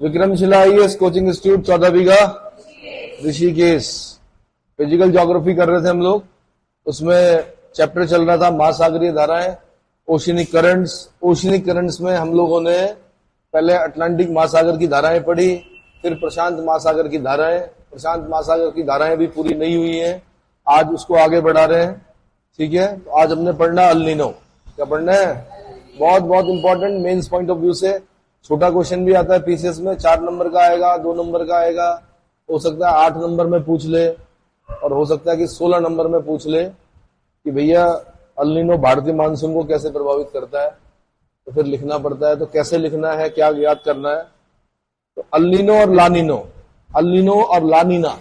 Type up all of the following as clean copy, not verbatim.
Vikramshila IAS coaching institute 14 बीघा Rishikesh. Physical geography कर रहे थे हम लोग, उसमें चैप्टर चल रहा था महासागरीय धाराएं, ओशिनिक करंट्स। ओशिनिक करंट्स में हम लोगों ने पहले अटलांटिक महासागर की धाराएं पढ़ी, फिर प्रशांत महासागर की धाराएं। प्रशांत महासागर की धाराएं भी पूरी नहीं हुई हैं, आज उसको आगे बढ़ा रहे हैं। ठीक है, तो आज हमने पढ़ना अल नीनो। क्या पढ़ना है? बहुत बहुत important, mains point of view से। छोटा क्वेश्चन भी आता है पीसीएस में, 4 नंबर का आएगा, 2 नंबर का आएगा, हो सकता है 8 नंबर में पूछ ले, और हो सकता है कि 16 नंबर में पूछ ले कि भैया अल नीनो भारतीय मानसून को कैसे प्रभावित करता है। तो फिर लिखना पड़ता है, तो कैसे लिखना है, क्या याद करना है। तो अल नीनो और ला नीनो, अल नीनो और ला नीना।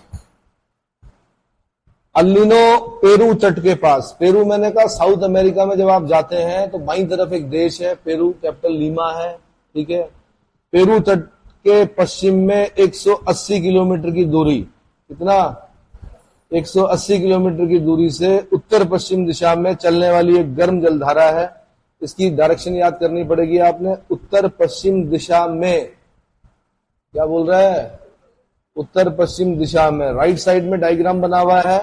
अल नीनो पेरू तट के पास, पेरू मैंने कहा साउथ अमेरिका में जब आप जाते हैं तो बाईं तरफ एक देश है पेरू, कैपिटल लीमा है। ठीक है, पेरू तट के पश्चिम में 180 किलोमीटर की दूरी, कितना? 180 किलोमीटर की दूरी से उत्तर पश्चिम दिशा में चलने वाली एक गर्म जलधारा है। इसकी डायरेक्शन याद करनी पड़ेगी आपने, उत्तर पश्चिम दिशा में। क्या बोल रहा है? उत्तर पश्चिम दिशा में। राइट साइड में डायग्राम बना हुआ है,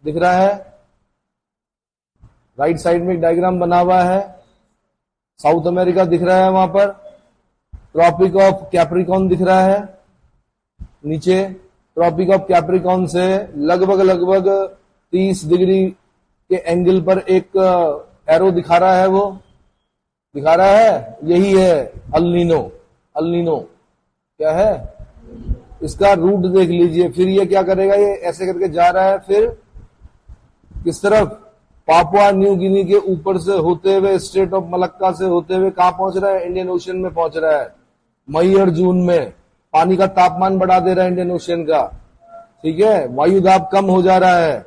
दिख रहा है? राइट साइड में एक डायग्राम बना हुआ है, साउथ अमेरिका दिख रहा है वहां पर, ट्रॉपिक ऑफ कैप्रिकॉर्न दिख रहा है नीचे। ट्रॉपिक ऑफ कैप्रिकॉर्न से लगभग 30 डिग्री के एंगल पर एक एरो दिखा रहा है, वो दिखा रहा है, यही है अल नीनो। अल नीनो क्या है? इसका रूट देख लीजिए। फिर ये क्या करेगा, ये ऐसे करके जा रहा है, फिर किस तरफ? पापुआ न्यू गिनी के ऊपर से होते हुए, स्टेट ऑफ मलक्का से होते हुए कहां पहुंच रहा है? इंडियन ओशन में पहुंच रहा है। मई और जून में पानी का तापमान बढ़ा दे रहा है इंडियन ओशन का। ठीक है, वायु दाब कम हो जा रहा है,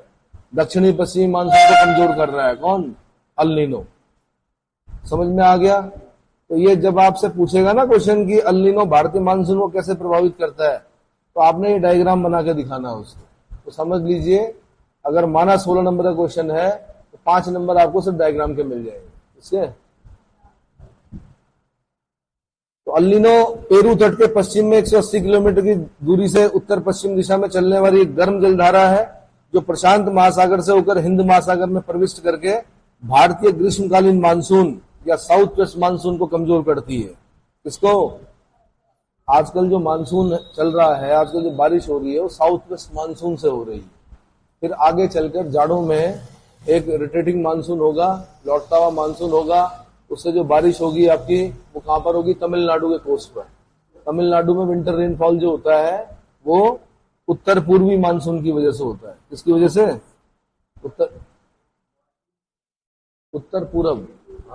दक्षिणी पश्चिमी मानसून को कमजोर कर रहा है। कौन? El Nino. समझ में आ गया? तो ये जब आपसे पूछेगा ना क्वेश्चन की अल नीनो भारतीय मानसून को कैसे प्रभावित करता है, तो आपने ये डायग्राम बना के दिखाना उसको। तो समझ लीजिए, अगर माना 16 नंबर का क्वेश्चन है तो 5 नंबर आपको सिर्फ डायग्राम के मिल जाएंगे इसके। तो अल नीनो पेरू तट के पश्चिम में 180 किलोमीटर की दूरी से उत्तर पश्चिम दिशा में चलने वाली एक गर्म जलधारा है, जो प्रशांत महासागर से होकर हिंद महासागर में प्रविष्ट करके भारतीय ग्रीष्मकालीन मानसून या साउथ वेस्ट मानसून को कमजोर करती है। इसको आजकल जो मानसून चल रहा है, आजकल जो बारिश हो रही है, वो साउथ वेस्ट मानसून से हो रही है। फिर आगे चलकर जाड़ों में एक रोटेटिंग मानसून होगा, लौटता हुआ मानसून होगा, उससे जो बारिश होगी आपकी, वो कहां पर होगी? तमिलनाडु के कोस्ट पर। तमिलनाडु में विंटर रेनफॉल जो होता है वो उत्तर पूर्वी मानसून की वजह से होता है। किसकी वजह से? उत्तर पूर्व,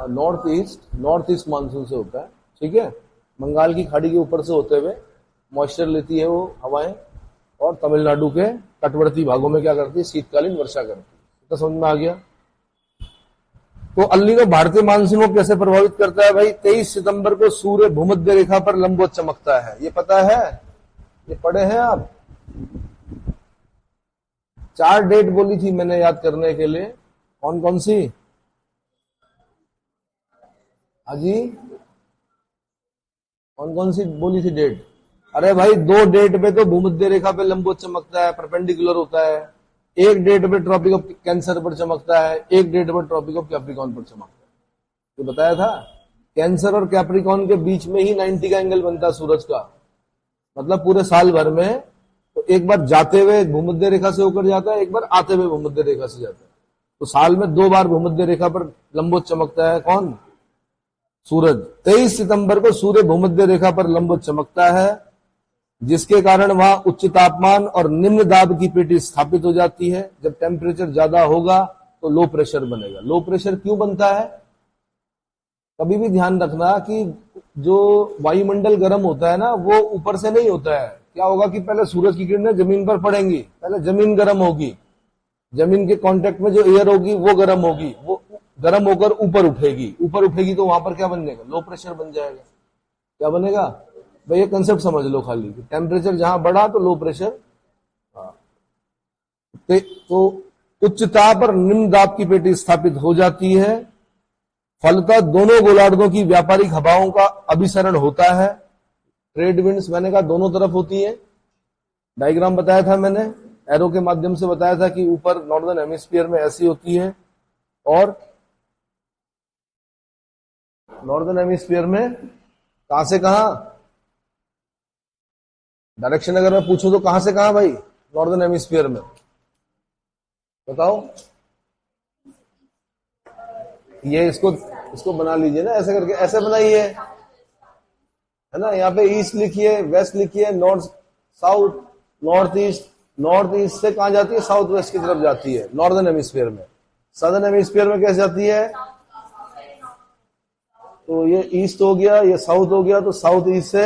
नॉर्थ ईस्ट मानसून से होता है। ठीक है, बंगाल की खाड़ी के ऊपर से होते हुए मॉइस्चर लेती है वो हवाएं, और तमिलनाडु के तटवर्ती भागों में क्या करती है? शीतकालीन वर्षा करती है। तो समझ में आ गया? तो अल नीनो भारतीय मानसून को कैसे प्रभावित करता है भाई? 23 सितंबर को सूर्य भूमध्य रेखा पर लंबवत चमकता है, ये पता है? ये पढ़े हैं आप? 4 डेट बोली थी मैंने याद करने के लिए, कौन कौन सी? हाजी, कौन कौन सी बोली थी डेट? अरे भाई 2 डेट पे तो भूमध्य रेखा पे लंबवत चमकता है, परपेंडिकुलर होता है। एक डेट पे ट्रॉपिक ऑफ कैंसर पर चमकता है, एक डेट पर ट्रॉपिक ऑफ कैप्रिकॉर्न पर चमकता है। ये बताया था, कैंसर और कैप्रिकॉर्न के बीच में ही 90 का एंगल बनता है सूरज का। मतलब पूरे साल भर में तो एक बार जाते हुए भूमध्य रेखा से होकर जाता है, एक बार आते हुए भूमध्य रेखा से जाता है। तो साल में 2 बार भूमध्य रेखा पर लंबवत चमकता है। कौन? सूरज। 23 सितंबर को सूर्य भूमध्य रेखा पर लंबवत चमकता है, जिसके कारण वहां उच्च तापमान और निम्न दाब की पेटी स्थापित हो जाती है। जब टेम्परेचर ज्यादा होगा तो लो प्रेशर बनेगा। लो प्रेशर क्यों बनता है? कभी भी ध्यान रखना कि जो वायुमंडल गर्म होता है ना, वो ऊपर से नहीं होता है। क्या होगा कि पहले सूरज की किरणें जमीन पर पड़ेंगी, पहले जमीन गर्म होगी, जमीन के कांटेक्ट में जो एयर होगी वो गर्म होगी, वो गर्म होकर ऊपर उठेगी तो वहां पर क्या बन जाएगा? लो प्रेशर बन जाएगा। क्या बनेगा भाई? ये कंसेप्ट समझ लो खाली, टेम्परेचर जहां बढ़ा तो लो प्रेशर। तो उच्च ताप और निम्न दाब की पेटी स्थापित हो जाती है। फलतः दोनों गोलार्धों की व्यापारिक हवाओं का अभिसरण होता है। ट्रेड विंड्स मैंने कहा दोनों तरफ होती है। डायग्राम बताया था मैंने, एरो के माध्यम से बताया था कि ऊपर नॉर्दर्न हेमिस्फीयर में ऐसी होती है और नॉर्दर्न हेमिस्फीयर में कहां से कहां, डायरेक्शन अगर मैं पूछूं तो कहां से कहां भाई, नॉर्दर्न हेमिस्फीयर में बताओ। ये इसको बना लीजिए ना, ऐसे करके ऐसे बनाइए, है ना। यहाँ पे ईस्ट लिखिए, वेस्ट लिखिए, नॉर्थ साउथ, नॉर्थ ईस्ट से कहां जाती है, साउथ वेस्ट की तरफ जाती है नॉर्दर्न हेमिस्फीयर में। सदर्न हेमिस्फीयर में कैसे जाती है, तो ये ईस्ट हो गया, ये साउथ हो गया, तो साउथ ईस्ट से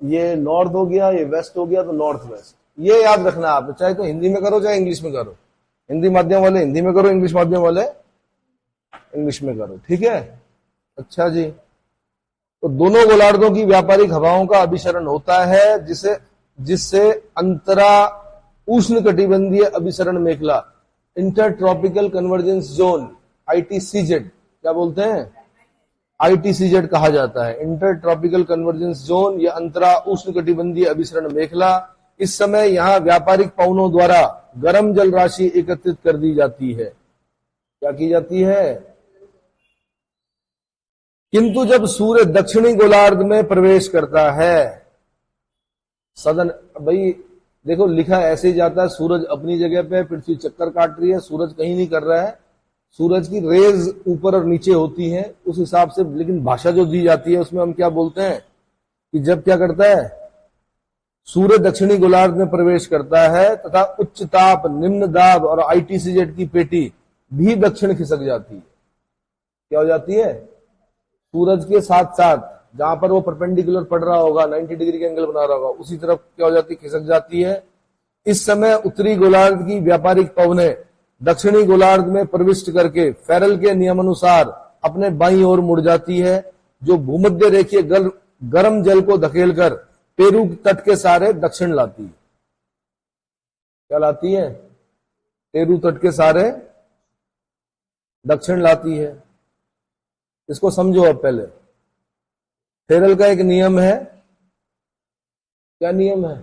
ये नॉर्थ हो गया, ये वेस्ट हो गया, तो नॉर्थ वेस्ट। ये याद रखना आप, चाहे तो हिंदी में करो चाहे इंग्लिश में करो। हिंदी माध्यम वाले हिंदी में करो, इंग्लिश माध्यम वाले इंग्लिश में करो, ठीक है। अच्छा जी, तो दोनों गोलार्धों की व्यापारिक हवाओं का अभिसरण होता है जिससे अंतरा उष्ण कटिबंधीय अभिसरण मेखला, inter tropical convergence zone, ITCZ, क्या बोलते हैं, ITCZ कहा जाता है, इंटर ट्रॉपिकल कन्वर्जेंस जोन या अंतरा उष्ण कटिबंधीय अभिसरण मेखला। इस समय यहां व्यापारिक पवनों द्वारा गर्म जल राशि एकत्रित कर दी जाती है। क्या की जाती है, किंतु जब सूर्य दक्षिणी गोलार्ध में प्रवेश करता है, सदन, भाई देखो लिखा ऐसे ही जाता है, सूरज अपनी जगह पे, पृथ्वी चक्कर काट रही है, सूरज कहीं नहीं कर रहा है, सूरज की रेज ऊपर और नीचे होती हैं उस हिसाब से। लेकिन भाषा जो दी जाती है उसमें हम क्या बोलते हैं कि जब क्या करता है, सूर्य दक्षिणी गोलार्ध में प्रवेश करता है तथा उच्च ताप, निम्न दाब और ITCZ की पेटी भी दक्षिण खिसक जाती है। क्या हो जाती है, सूरज के साथ साथ जहां पर वो परपेंडिकुलर पड़ रहा होगा, 90 डिग्री का एंगल बना रहा होगा, उसी तरफ क्या हो जाती है, खिसक जाती है। इस समय उत्तरी गोलार्ध की व्यापारिक पवनें दक्षिणी गोलार्ध में प्रविष्ट करके फेरल के नियमानुसार अपने बाईं ओर मुड़ जाती है, जो भूमध्य रेखीय गर्म जल को धकेलकर पेरू तट के सारे दक्षिण लाती है। क्या लाती है, पेरू तट के सारे दक्षिण लाती है। इसको समझो अब पहले। फेरल का एक नियम है, क्या नियम है,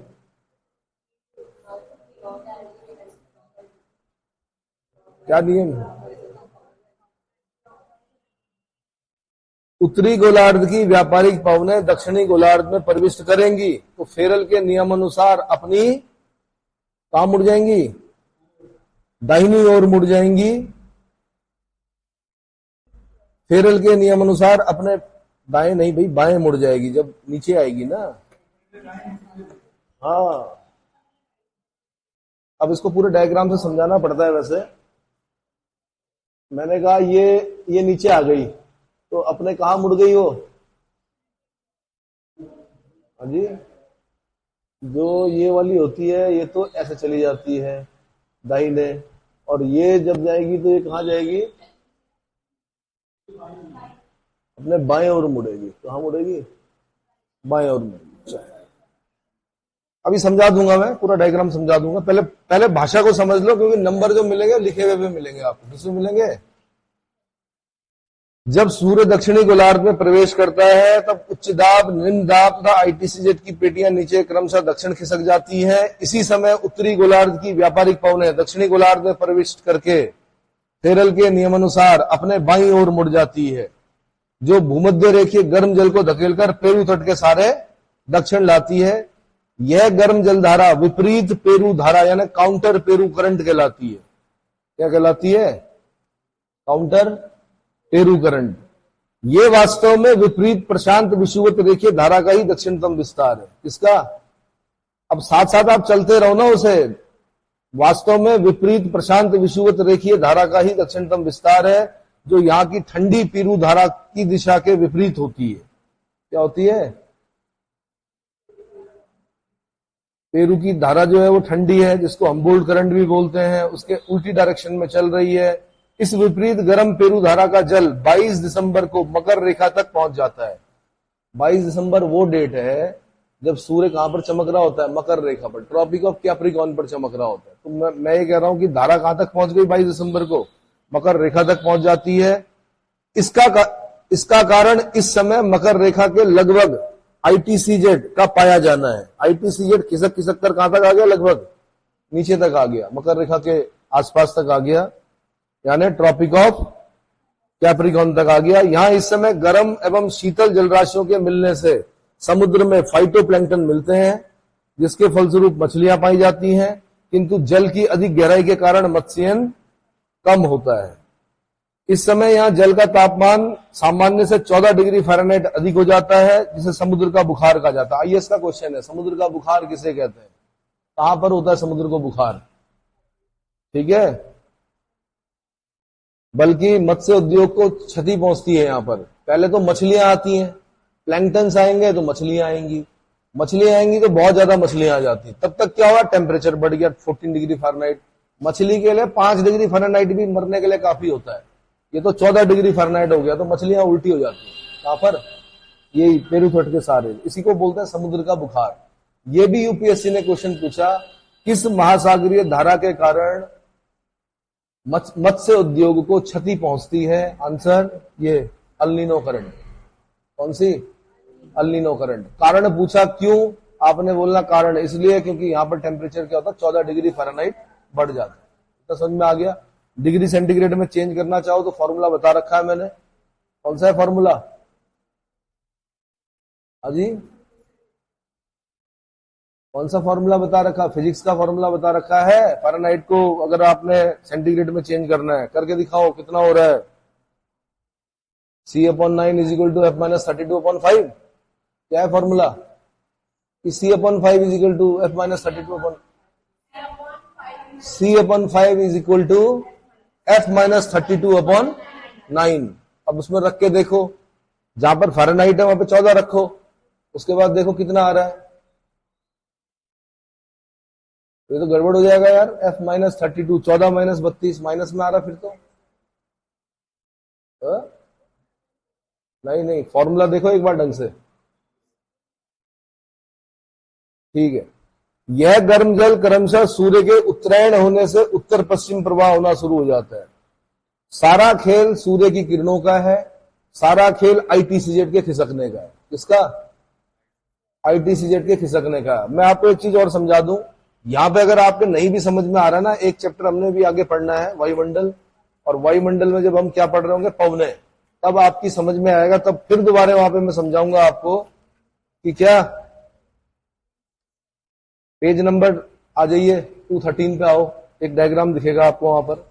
क्या नियम है, उत्तरी गोलार्ध की व्यापारिक पवनें दक्षिणी गोलार्ध में प्रविष्ट करेंगी तो फेरल के नियमानुसार अपनी कहां मुड़ जाएंगी, दाहिनी ओर मुड़ जाएंगी। फेरल के नियमानुसार अपने दाएं नहीं भाई, बाएं मुड़ जाएगी जब नीचे आएगी ना। हाँ, अब इसको पूरे डायग्राम से समझाना पड़ता है। वैसे मैंने कहा ये नीचे आ गई तो अपने कहां मुड़ गई हो, हाँ जी, जो ये वाली होती है ये तो ऐसे चली जाती है दाहिने, और ये जब जाएगी तो ये कहां जाएगी, अपने बाएं ओर मुड़ेगी। कहां मुड़ेगी, बाएं ओर मुड़ेगी। अभी समझा दूंगा, मैं पूरा डायग्राम समझा दूंगा। पहले भाषा को समझ लो, क्योंकि नंबर जो मिलेंगे लिखे हुए भी मिलेंगे आपको। किसमें मिलेंगे, जब सूर्य दक्षिणी गोलार्ध में प्रवेश करता है तब उच्च दाब, निम्न दाब तथा ITCZ की पेटियां नीचे क्रमशः दक्षिण खिसक जाती हैं। इसी समय उत्तरी गोलार्ध की व्यापारिक पवनें दक्षिणी गोलार्ध में प्रविष्ट करके फेरल के नियमानुसार अपने बाईं ओर मुड़ जाती है, जो भूमध्य रेखीय गर्म जल को धकेलकर पेरू तट के सारे दक्षिण लाती है। यह गर्म जल धारा विपरीत पेरू धारा यानी काउंटर पेरू करंट कहलाती है। क्या कहलाती है, काउंटर पेरू करंट। ये वास्तव में विपरीत प्रशांत विषुवत रेखीय धारा का ही दक्षिणतम विस्तार है। किसका, अब साथ साथ आप चलते रहो ना उसे, वास्तव में विपरीत प्रशांत विषुवत रेखीय धारा का ही दक्षिणतम विस्तार है, जो यहां की ठंडी पेरू धारा की दिशा के विपरीत होती है। क्या होती है, पेरू की धारा जो है वो ठंडी है, जिसको हम्बोल्ट करंट भी बोलते हैं, उसके उल्टी डायरेक्शन में चल रही है। इस विपरीत गर्म पेरू धारा का जल 22 दिसंबर को मकर रेखा तक पहुंच जाता है। 22 दिसंबर वो डेट है जब सूर्य कहां पर चमक रहा होता है, मकर रेखा पर, ट्रॉपिक ऑफ कैप्रिकॉर्न पर चमक रहा होता है। तो मैं ये कह रहा हूं कि धारा कहां तक पहुंच गई, 22 दिसंबर को मकर रेखा तक पहुंच जाती है। इसका कारण इस समय मकर रेखा के लगभग आईटीसीजेड का पाया जाना है। आईटीसीजेड खिसक खिसक कर कहां तक आ गया, लगभग नीचे तक आ गया, मकर रेखा के आसपास तक आ गया, यानी ट्रॉपिक ऑफ कैप्रिकॉर्न तक आ गया। यहां इस समय गर्म एवं शीतल जलराशियों के मिलने से समुद्र में फाइटोप्लैंक्टन मिलते हैं, जिसके फलस्वरूप मछलियां पाई जाती हैं, किंतु जल की अधिक गहराई के कारण मत्स्यन कम होता है। इस समय यहां जल का तापमान सामान्य से 14 डिग्री फ़ारेनहाइट अधिक हो जाता है, जिसे समुद्र का बुखार कहा जाता है। आईएएस का क्वेश्चन है, समुद्र का बुखार किसे कहते हैं, कहां पर होता है समुद्र को बुखार, ठीक है। बल्कि मत्स्य उद्योग को क्षति पहुंचती है। यहां पर पहले तो मछलियां आती हैं, प्लैंक्टन्स आएंगे तो मछलियां आएंगी, मछलियां आएंगी तो बहुत ज्यादा मछलियां आ जाती। तब तक क्या हुआ, टेम्परेचर बढ़ गया 14 डिग्री फ़ारेनहाइट। मछली के लिए 5 डिग्री फ़ारेनहाइट भी मरने के लिए काफी होता है, ये तो 14 डिग्री फ़ारेनहाइट हो गया, तो मछलियां उल्टी हो जाती है। कहां पर, ये पेरूथट के सारे, इसी को बोलते हैं समुद्र का बुखार। ये भी यूपीएससी ने क्वेश्चन पूछा, किस महासागरीय धारा के कारण मत्स्य उद्योग को क्षति पहुंचती है। आंसर ये अल नीनो करंट। कौन सी, अल नीनो करंट। कारण पूछा क्यों, आपने बोलना कारण इसलिए क्योंकि यहां पर टेम्परेचर क्या होता है, 14 डिग्री फ़ारेनहाइट बढ़ जाता है। तो समझ में आ गया। डिग्री सेंटीग्रेड में चेंज करना चाहो तो फॉर्मूला बता रखा है मैंने, कौन सा है फॉर्मूला, हाजी कौन सा फॉर्मूला बता रखा, फिजिक्स का फॉर्मूला बता रखा है। फ़ारेनहाइट को अगर आपने सेंटीग्रेड में चेंज करना है, करके दिखाओ कितना हो रहा है। C/9 is equal to F-32/5। क्या है formula, C/5 is equal to F-32/, C/5 is equal to F-32/9। अब उसमें रख के देखो, जहां पर फ़ारेनहाइट है वहां पे 14 रखो, उसके बाद देखो कितना आ रहा है। ये तो गड़बड़ हो जाएगा यार, F-32, 14 माइनस 32 माइनस में आ रहा फिर तो। नहीं नहीं, फॉर्मूला देखो एक बार ढंग से, ठीक है। यह गर्म जल क्रमशः सूर्य के उत्तरायण होने से उत्तर पश्चिम प्रवाह होना शुरू हो जाता है। सारा खेल सूर्य की किरणों का है, सारा खेल आईटीसीजेड के खिसकने का है। किसका, आईटीसीजेड के खिसकने का। मैं आपको एक चीज और समझा दूं, यहां पे अगर आपके नहीं भी समझ में आ रहा ना, एक चैप्टर हमने भी आगे पढ़ना है वायुमंडल, और वायुमंडल में जब हम क्या पढ़ रहे होंगे, पवने, तब आपकी समझ में आएगा। तब फिर दोबारा वहां पे मैं समझाऊंगा आपको कि क्या, पेज नंबर आ जाइए 213 पे आओ, एक डायग्राम दिखेगा आपको वहां पर।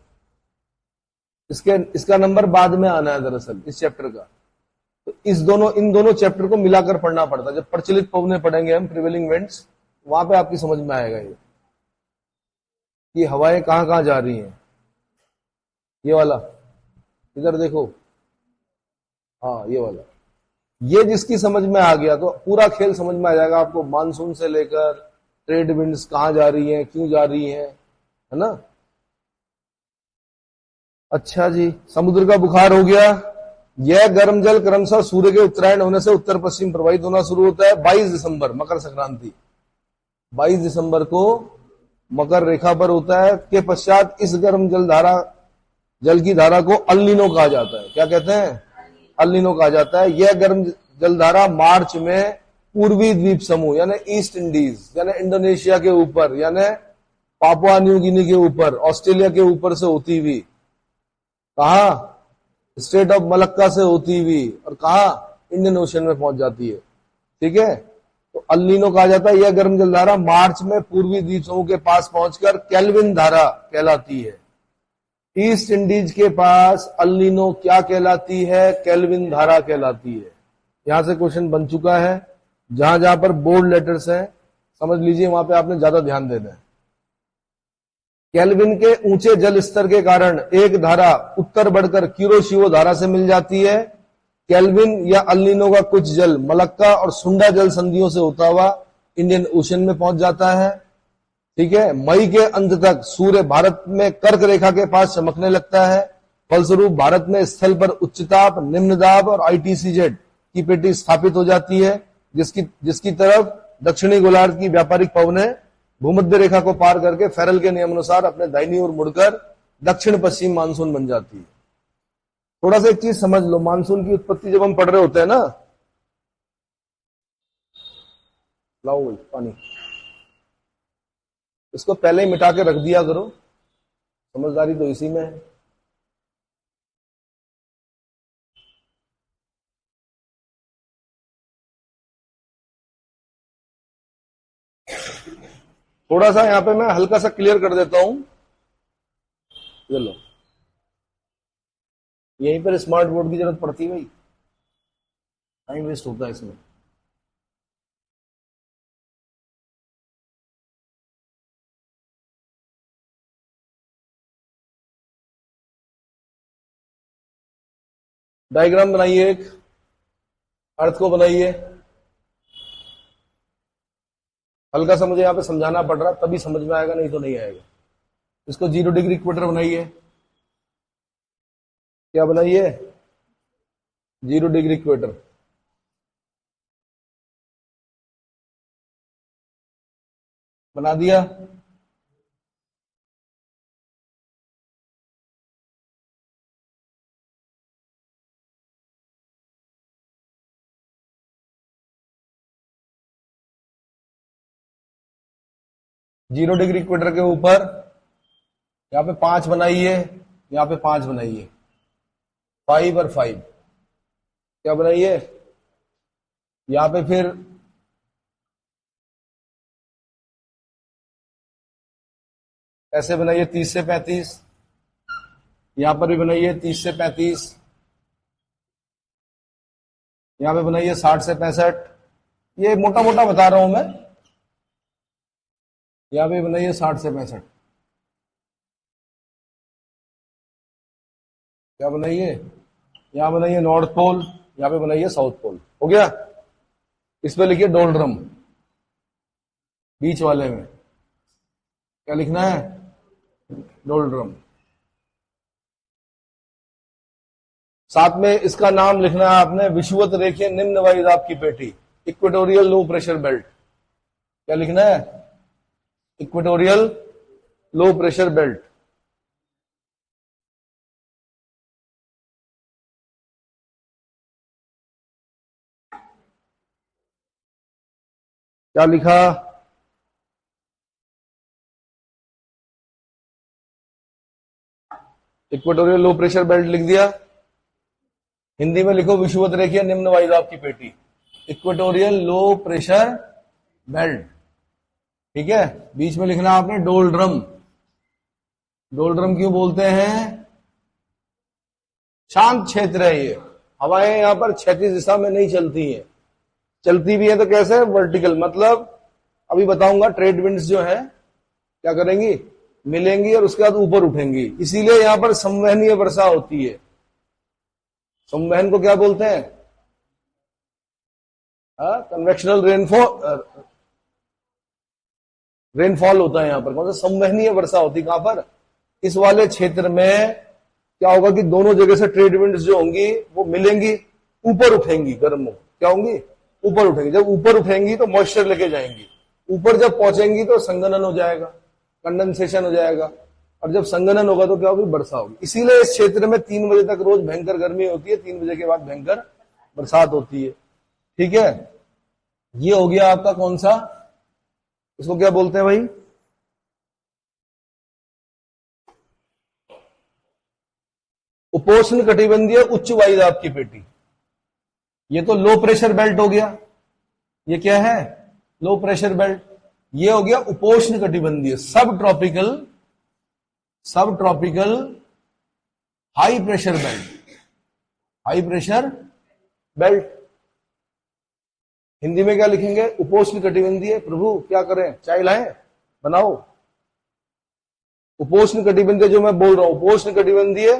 इसका नंबर बाद में आना है दरअसल इस चैप्टर का। तो इन दोनों चैप्टर को मिलाकर पढ़ना पड़ता है। जब प्रचलित पवने पढ़ेंगे हम, प्रिवेलिंग विंड्स, वहां पे आपकी समझ में आएगा ये कि हवाएं कहां कहां जा रही हैं। ये वाला इधर देखो, हाँ ये वाला, ये जिसकी समझ में आ गया तो पूरा खेल समझ में आ जाएगा आपको। मानसून से लेकर ट्रेड विंड्स कहां जा रही हैं, क्यों जा रही हैं, है ना। अच्छा जी, समुद्र का बुखार हो गया। यह गर्म जल क्रमशः सूर्य के उत्तरायण होने से उत्तर पश्चिम प्रवाहित होना शुरू होता है। 22 दिसंबर मकर संक्रांति, 22 दिसंबर को मकर रेखा पर होता है। के पश्चात इस गर्म जल की धारा को अल नीनो कहा जाता है। क्या कहते हैं, अल नीनो कहा जाता है। यह गर्म जलधारा मार्च में पूर्वी द्वीप समूह यानी ईस्ट इंडीज यानी इंडोनेशिया के ऊपर, यानी पापुआ न्यू गिनी के ऊपर, ऑस्ट्रेलिया के ऊपर से होती हुई, कहा, स्टेट ऑफ मलक्का से होती हुई, और कहा, इंडियन ओशन में पहुंच जाती है। ठीक है, तो अल नीनो कहा जाता है। यह गर्म जलधारा मार्च में पूर्वी द्वीप समूह के पास पहुंचकर केल्विन धारा कहलाती है। ईस्ट इंडीज के पास अल नीनो क्या कहलाती है, केल्विन धारा कहलाती है। यहां से क्वेश्चन बन चुका है, जहां जहां पर बोल्ड लेटर्स हैं समझ लीजिए, वहां पे आपने ज्यादा ध्यान देना है। केल्विन के ऊंचे जल स्तर के कारण एक धारा उत्तर बढ़कर क्यूरोशिवो धारा से मिल जाती है। केल्विन या अल नीनो का कुछ जल मलक्का और सुंडा जल संधियों से होता हुआ इंडियन ओशन में पहुंच जाता है। ठीक है, मई के अंत तक सूर्य भारत में कर्क रेखा के पास चमकने लगता है। फलस्वरूप भारत में स्थल पर उच्च ताप, निम्न दाब और आईटीसीजेड की पेटी स्थापित हो जाती है, जिसकी तरफ दक्षिणी गोलार्ध की व्यापारिक पवनें भूमध्य रेखा को पार करके फेरल के नियमानुसार अपने दाहिनी ओर मुड़कर दक्षिण पश्चिम मानसून बन जाती है। थोड़ा सा एक चीज समझ लो, मानसून की उत्पत्ति जब हम पढ़ रहे होते हैं ना, लाओ भाई पानी, इसको पहले ही मिटा के रख दिया करो, समझदारी तो इसी में है। थोड़ा सा यहां पे मैं हल्का सा क्लियर कर देता हूं, ये लो, यहीं पर स्मार्ट बोर्ड की जरूरत पड़ती है भाई, टाइम वेस्ट होता है इसमें। डायग्राम बनाइए, एक अर्थ को बनाइए, हल्का सा मुझे यहां पे समझाना पड़ रहा, तभी समझ में आएगा, नहीं तो नहीं आएगा। इसको 0 डिग्री इक्वेटर बनाइए, क्या बनाइए, 0 डिग्री इक्वेटर। बना दिया, जीरो डिग्री इक्वेटर के ऊपर यहां पे 5 बनाइए, यहां पे 5 बनाइए, 5 और 5, क्या बनाइए, यहां पे फिर ऐसे बनाइए 30 से 35, यहां पर भी बनाइए 30 से 35, यहां पे बनाइए 60 से 65, ये मोटा मोटा बता रहा हूं मैं, यहां पे बनाइए 60 से 65, क्या बनाइए, यहां बनाइए नॉर्थ पोल, यहां पे बनाइए साउथ पोल, हो गया। इस पे लिखिए डोलड्रम, बीच वाले में क्या लिखना है, डोलड्रम। साथ में इसका नाम लिखना है आपने, विषुवत रेखीय निम्न वायुदाब की पेटी, इक्वेटोरियल लो प्रेशर बेल्ट, क्या लिखना है, इक्वेटोरियल लो प्रेशर बेल्ट। क्या लिखा, इक्वेटोरियल लो प्रेशर बेल्ट लिख दिया। हिंदी में लिखो विषुवत रेखीय निम्न वायुदाब की पेटी, इक्वेटोरियल लो प्रेशर बेल्ट, ठीक है। बीच में लिखना आपने डोलड्रम, डोलड्रम क्यों बोलते हैं, शांत क्षेत्र है ये, हवाएं यहां पर क्षैतिज दिशा में नहीं चलती हैं, चलती भी है तो कैसे, वर्टिकल, मतलब अभी बताऊंगा, ट्रेड विंड्स जो है क्या करेंगी, मिलेंगी और उसके बाद ऊपर उठेंगी, इसीलिए यहां पर संवहनीय वर्षा होती है। संवहन को क्या बोलते हैं, कन्वेक्शनल रेनफॉल होता है यहां पर, कौन सा, संवहनीय वर्षा होती है, कहां पर, इस वाले क्षेत्र में क्या होगा कि दोनों जगह से ट्रेड विंड्स जो होंगी वो मिलेंगी, ऊपर उठेंगी, गर्म क्या होंगी, ऊपर उठेंगी, जब ऊपर उठेंगी तो मॉइस्चर लेके जाएंगी, ऊपर जब पहुंचेंगी तो संघनन हो जाएगा, कंडेंसेशन हो जाएगा, और जब संघनन होगा तो क्या होगी, वर्षा होगी। इसीलिए इस क्षेत्र में 3 बजे तक रोज भयंकर गर्मी होती है, 3 बजे के बाद भयंकर बरसात होती है, ठीक है। ये हो गया आपका कौन सा, इसको क्या बोलते हैं भाई, उपोष्ण कटिबंधीय उच्च वायुदाब की पेटी। ये तो लो प्रेशर बेल्ट हो गया, ये क्या है, लो प्रेशर बेल्ट। ये हो गया उपोष्ण कटिबंधीय, सब tropical high pressure belt, high pressure belt. Hindi में क्या लिखेंगे, उपोष्ण कटिबंधीय। प्रभु क्या करें, चाय लाएं, बनाओ। उपोष्ण कटिबंधीय जो मैं बोल रहा हूं, उपोष्ण कटिबंधीय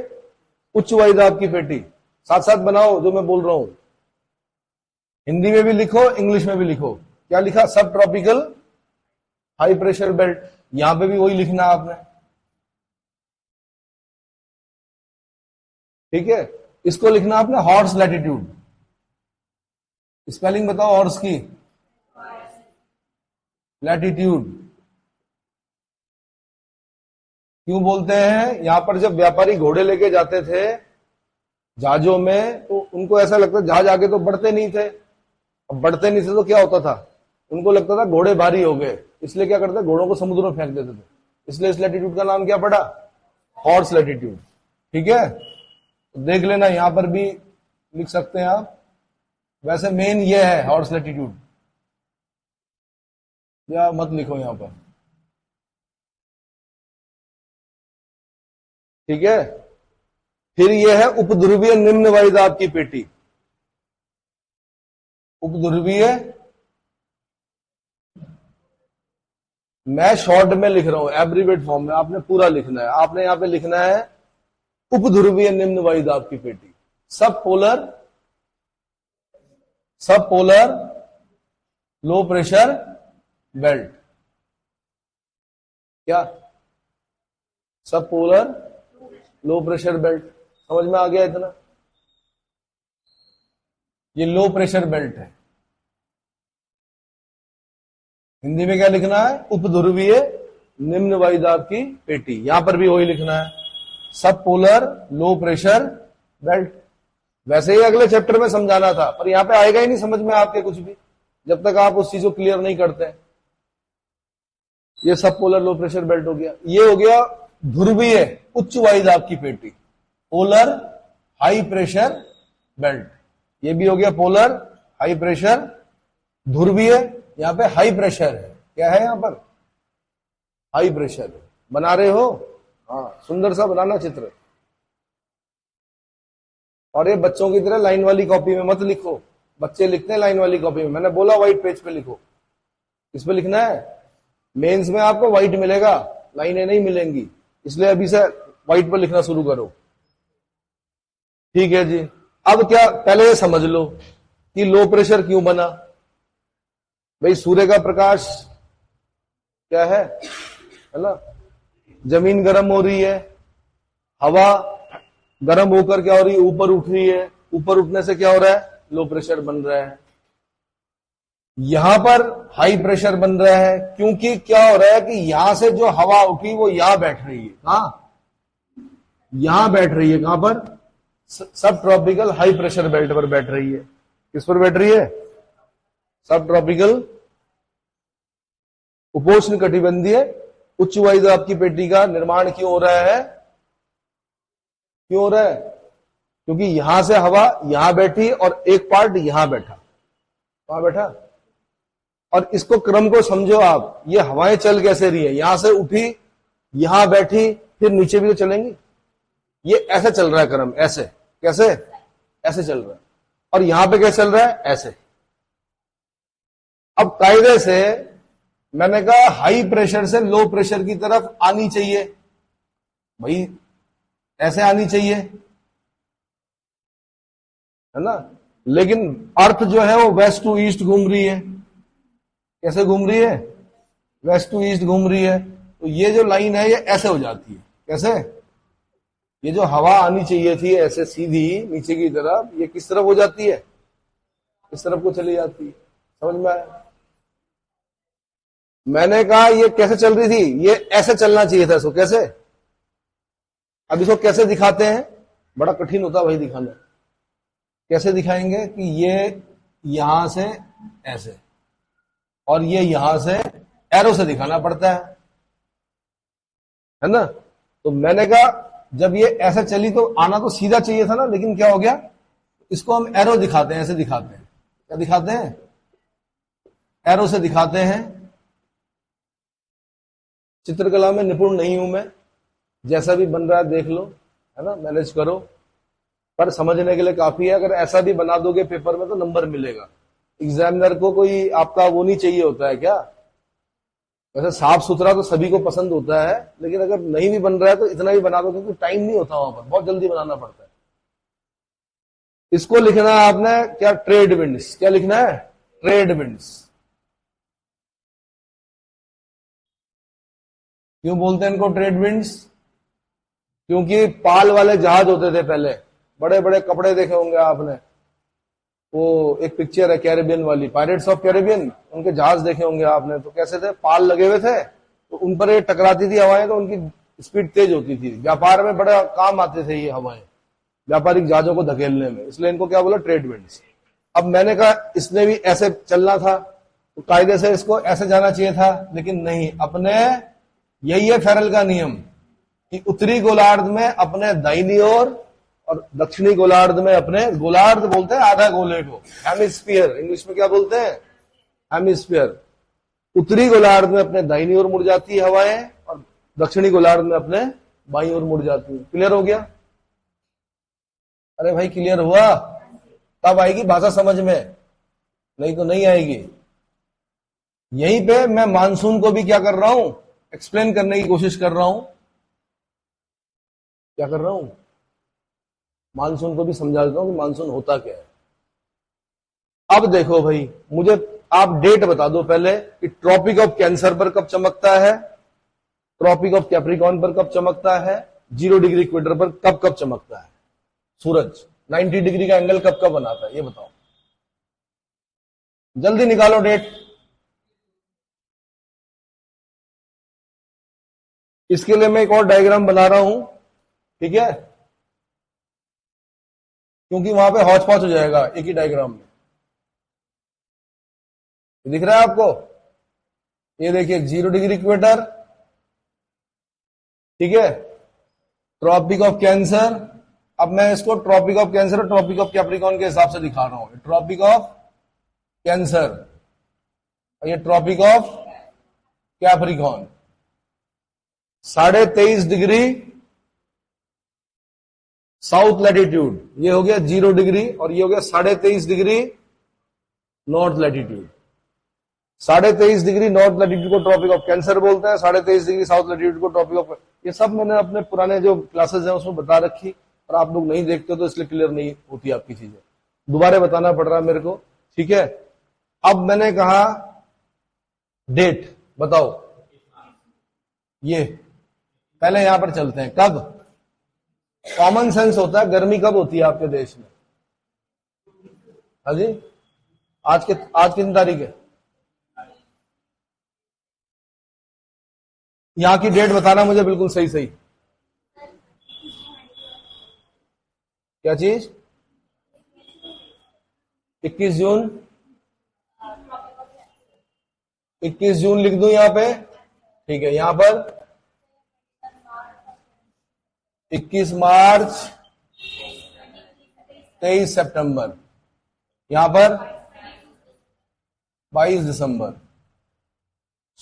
उच्च वायुदाब की पेटी, साथ साथ बनाओ जो मैं बोल रहा हूं, हिंदी में भी लिखो, इंग्लिश में भी लिखो। क्या लिखा, सब ट्रॉपिकल हाई प्रेशर बेल्ट, यहां पे भी वही लिखना आपने, ठीक है। इसको लिखना आपने हॉर्स लैटिट्यूड, स्पेलिंग बताओ हॉर्स की, लैटिट्यूड। क्यों बोलते हैं, यहां पर जब व्यापारी घोड़े लेके जाते थे जहाजों में, तो उनको ऐसा लगता जहाज आगे तो बढ़ते नहीं थे, अब बढ़ते नहीं थे तो क्या होता था, उनको लगता था घोड़े भारी हो गए, इसलिए क्या करते, घोड़ों को समुद्र में फेंक देते थे। इसलिए इस लैटिट्यूड का नाम क्या पड़ा, हॉर्स लैटिट्यूड। ठीक है, तो देख लेना, यहां पर भी लिख सकते हैं आप। वैसे मेन ये है हॉर्स लैटिट्यूड, या मत लिखो यहां पर। ठीक है, फिर ये है उपध्रुवीय निम्न वायुदाब की पेटी। उपध्रुवीय, मैं शॉर्ट में लिख रहा हूं, एब्रीवेट फॉर्म में, आपने पूरा लिखना है। आपने यहां पे लिखना है उपध्रुवीय निम्न वायुदाब की पेटी, सब पोलर लो प्रेशर बेल्ट। क्या, सब पोलर लो प्रेशर बेल्ट, समझ में आ गया इतना? ये लो प्रेशर बेल्ट है। हिंदी में क्या लिखना है, उपध्रुवीय निम्न वायुदाब की पेटी। यहां पर भी वही लिखना है, सब पोलर लो प्रेशर बेल्ट। वैसे ही अगले चैप्टर में समझाना था, पर यहां पे आएगा ही नहीं समझ में आपके कुछ भी, जब तक आप उस चीज को क्लियर नहीं करते हैं। ये सब पोलर लो प्रेशर बेल्ट हो गया। ये हो गया ध्रुवीय उच्च वायुदाब की पेटी, पोलर हाई प्रेशर बेल्ट। ये भी हो गया पोलर हाई प्रेशर। ध्रुवीय, यहां पे हाई प्रेशर है। क्या है यहां पर, हाई प्रेशर। बना रहे हो? हाँ, सुंदर सा बनाना चित्र। और ये बच्चों की तरह लाइन वाली कॉपी में मत लिखो, बच्चे लिखते हैं लाइन वाली कॉपी में। मैंने बोला व्हाइट पेज पे लिखो। किस पे लिखना है, मेंस में आपको व्हाइट मिलेगा, लाइनें नहीं मिलेंगी, इसलिए अभी से व्हाइट पर लिखना शुरू करो। ठीक है जी। अब क्या, पहले ये समझ लो कि लो प्रेशर क्यों बना। भाई सूर्य का प्रकाश क्या है ना, जमीन गर्म हो रही है, हवा गर्म होकर क्या हो रही है, ऊपर उठ रही है। ऊपर उठने से क्या हो रहा है, लो प्रेशर बन रहा है। यहां पर हाई प्रेशर बन रहा है, क्योंकि क्या हो रहा है कि यहां से जो हवा उठी वो यहां बैठ रही है। कहां, यहां बैठ रही है। कहां पर, सब ट्रॉपिकल हाई प्रेशर बेल्ट पर बैठ रही है। किस पर बैठ रही है, सब ट्रॉपिकल उपोष्ण कटिबंधीय उच्च वायुदाब की पेटी का निर्माण क्यों हो रहा है, क्यों हो रहा है, क्योंकि यहां से हवा यहां बैठी और एक पार्ट यहां बैठा। वहां बैठा। और इसको क्रम को समझो आप, ये हवाएं चल कैसे रही है, यहां से उठी, यहां बैठी, फिर नीचे भी तो चलेंगी। ये ऐसे चल रहा है क्रम, ऐसे। कैसे, ऐसे चल रहा है। और यहां पे क्या चल रहा है, ऐसे। अब कायदे से मैंने कहा हाई प्रेशर से लो प्रेशर की तरफ आनी चाहिए, भाई ऐसे आनी चाहिए, है ना। लेकिन अर्थ जो है वो वेस्ट टू ईस्ट घूम रही है। कैसे घूम रही है, वेस्ट टू ईस्ट घूम रही है। तो ये जो लाइन है ये ऐसे हो जाती है। कैसे, ये जो हवा आनी चाहिए थी ऐसे सीधी नीचे की तरफ, ये किस तरफ हो जाती है, इस तरफ को चली जाती है। समझ में आया? मैंने कहा ये कैसे चल रही थी, ये ऐसे चलना चाहिए था इसको। कैसे, अब इसको कैसे दिखाते हैं, बड़ा कठिन होता है भाई दिखाना। कैसे दिखाएंगे कि ये यहां से ऐसे और ये यहां से एरो से दिखाना पड़ता है ना। तो मैंने कहा जब ये ऐसे चली तो आना तो सीधा चाहिए था ना, लेकिन क्या हो गया, इसको हम एरो दिखाते हैं, ऐसे दिखाते हैं। क्या दिखाते हैं, एरो से दिखाते हैं। चित्रकला में निपुण नहीं हूं मैं, जैसा भी बन रहा है देख लो, है ना, मैनेज करो, पर समझने के लिए काफी है। अगर ऐसा भी बना दोगे पेपर में तो नंबर मिलेगा। एग्जामिनर को कोई आपका वो नहीं चाहिए होता है क्या, वैसे साफ सुथरा तो सभी को पसंद होता है, लेकिन अगर नहीं भी बन रहा है तो इतना ही बना दो, क्योंकि टाइम नहीं होता वहां पर, बहुत जल्दी बनाना पड़ता है। इसको लिखना है आपने क्या, ट्रेड विंड्स। क्या लिखना है, ट्रेड विंड्स। क्यों बोलते हैं इनको ट्रेड विंड्स, क्योंकि पाल वाले जहाज होते थे पहले, बड़े बड़े कपड़े देखे होंगे आपने, वो एक पिक्चर है कैरेबियन वाली, पायरेट्स ऑफ कैरेबियन, उनके जहाज देखे होंगे आपने। तो कैसे थे, पाल लगे हुए थे, तो उन पर ये टकराती थी हवाएं, तो उनकी स्पीड तेज होती थी। व्यापार में बड़ा काम आते थे ये हवाएं, व्यापारिक जहाजों को धकेलने में, इसलिए इनको क्या बोला, ट्रेड विंड्स। अब मैंने कहा इसने भी ऐसे चलना था, तो कायदे से इसको ऐसे जाना चाहिए था, लेकिन नहीं, अपने यही है फेरल का नियम कि उत्तरी गोलार्ध में अपने दाहिनी ओर और दक्षिणी गोलार्ध में अपने, गोलार्ध बोलते हैं आधा गोले को, हेमिस्फीयर, इंग्लिश में क्या बोलते हैं, हेमिस्फीयर। उत्तरी गोलार्ध में अपने दाहिनी ओर मुड़ जाती है हवाएं और दक्षिणी गोलार्ध में अपने बाईं ओर मुड़ जाती है। क्लियर हो गया? अरे भाई क्लियर हुआ? तब आएगी भाषा समझ में, नहीं तो नहीं आएगी। यहीं पे मैं मानसून को भी क्या कर रहा हूं, एक्सप्लेन करने की कोशिश कर रहा हूं। क्या कर रहा हूं? मानसून को भी समझा देता हूं कि मानसून होता क्या है। अब देखो भाई, मुझे आप डेट बता दो पहले कि ट्रॉपिक ऑफ कैंसर पर कब चमकता है, ट्रॉपिक ऑफ कैप्रिकॉर्न पर कब चमकता है, 0 डिग्री इक्वेटर पर कब कब चमकता है सूरज, 90 डिग्री का एंगल कब कब बनाता है, ये बताओ। जल्दी निकालो डेट। इसके लिए मैं एक और डायग्राम बना रहा हूं, ठीक है, क्योंकि वहां पे हौच पौच हो जाएगा एक ही डायग्राम में। दिख रहा है आपको? ये देखिए 0 डिग्री इक्वेटर, ठीक है, ट्रॉपिक ऑफ कैंसर। अब मैं इसको ट्रॉपिक ऑफ कैंसर और ट्रॉपिक ऑफ कैप्रिकॉर्न के हिसाब से दिखा रहा हूं। ट्रॉपिक ऑफ कैंसर और ये tropic of Capricorn, 23.5 degree south latitude, ये हो गया 0 डिग्री, और ये हो गया 23.5 degree north latitude. 23.5 degree north latitude को ट्रॉपिक ऑफ कैंसर बोलते हैं, 23.5 डिग्री साउथ लैटिट्यूड को ट्रॉपिक ऑफ, ये सब मैंने अपने पुराने जो क्लासेस हैं उसमें बता रखी, और आप लोग नहीं देखते तो इसलिए क्लियर नहीं होती आपकी चीजें, दोबारा बताना पड़ रहा है मेरे को, ठीक है। अब मैंने कहा डेट बताओ, ये पहले यहां पर चलते हैं, कब कॉमन सेंस होता है, गर्मी कब होती है आपके देश में? हाँ जी, आज कितनी तारीख है? यहां की डेट बताना मुझे बिल्कुल सही सही। क्या चीज? 21 जून, 21 जून लिख दूं यहां पे, ठीक है। यहां पर 21 मार्च, 23 सितंबर, यहां पर 22 दिसंबर।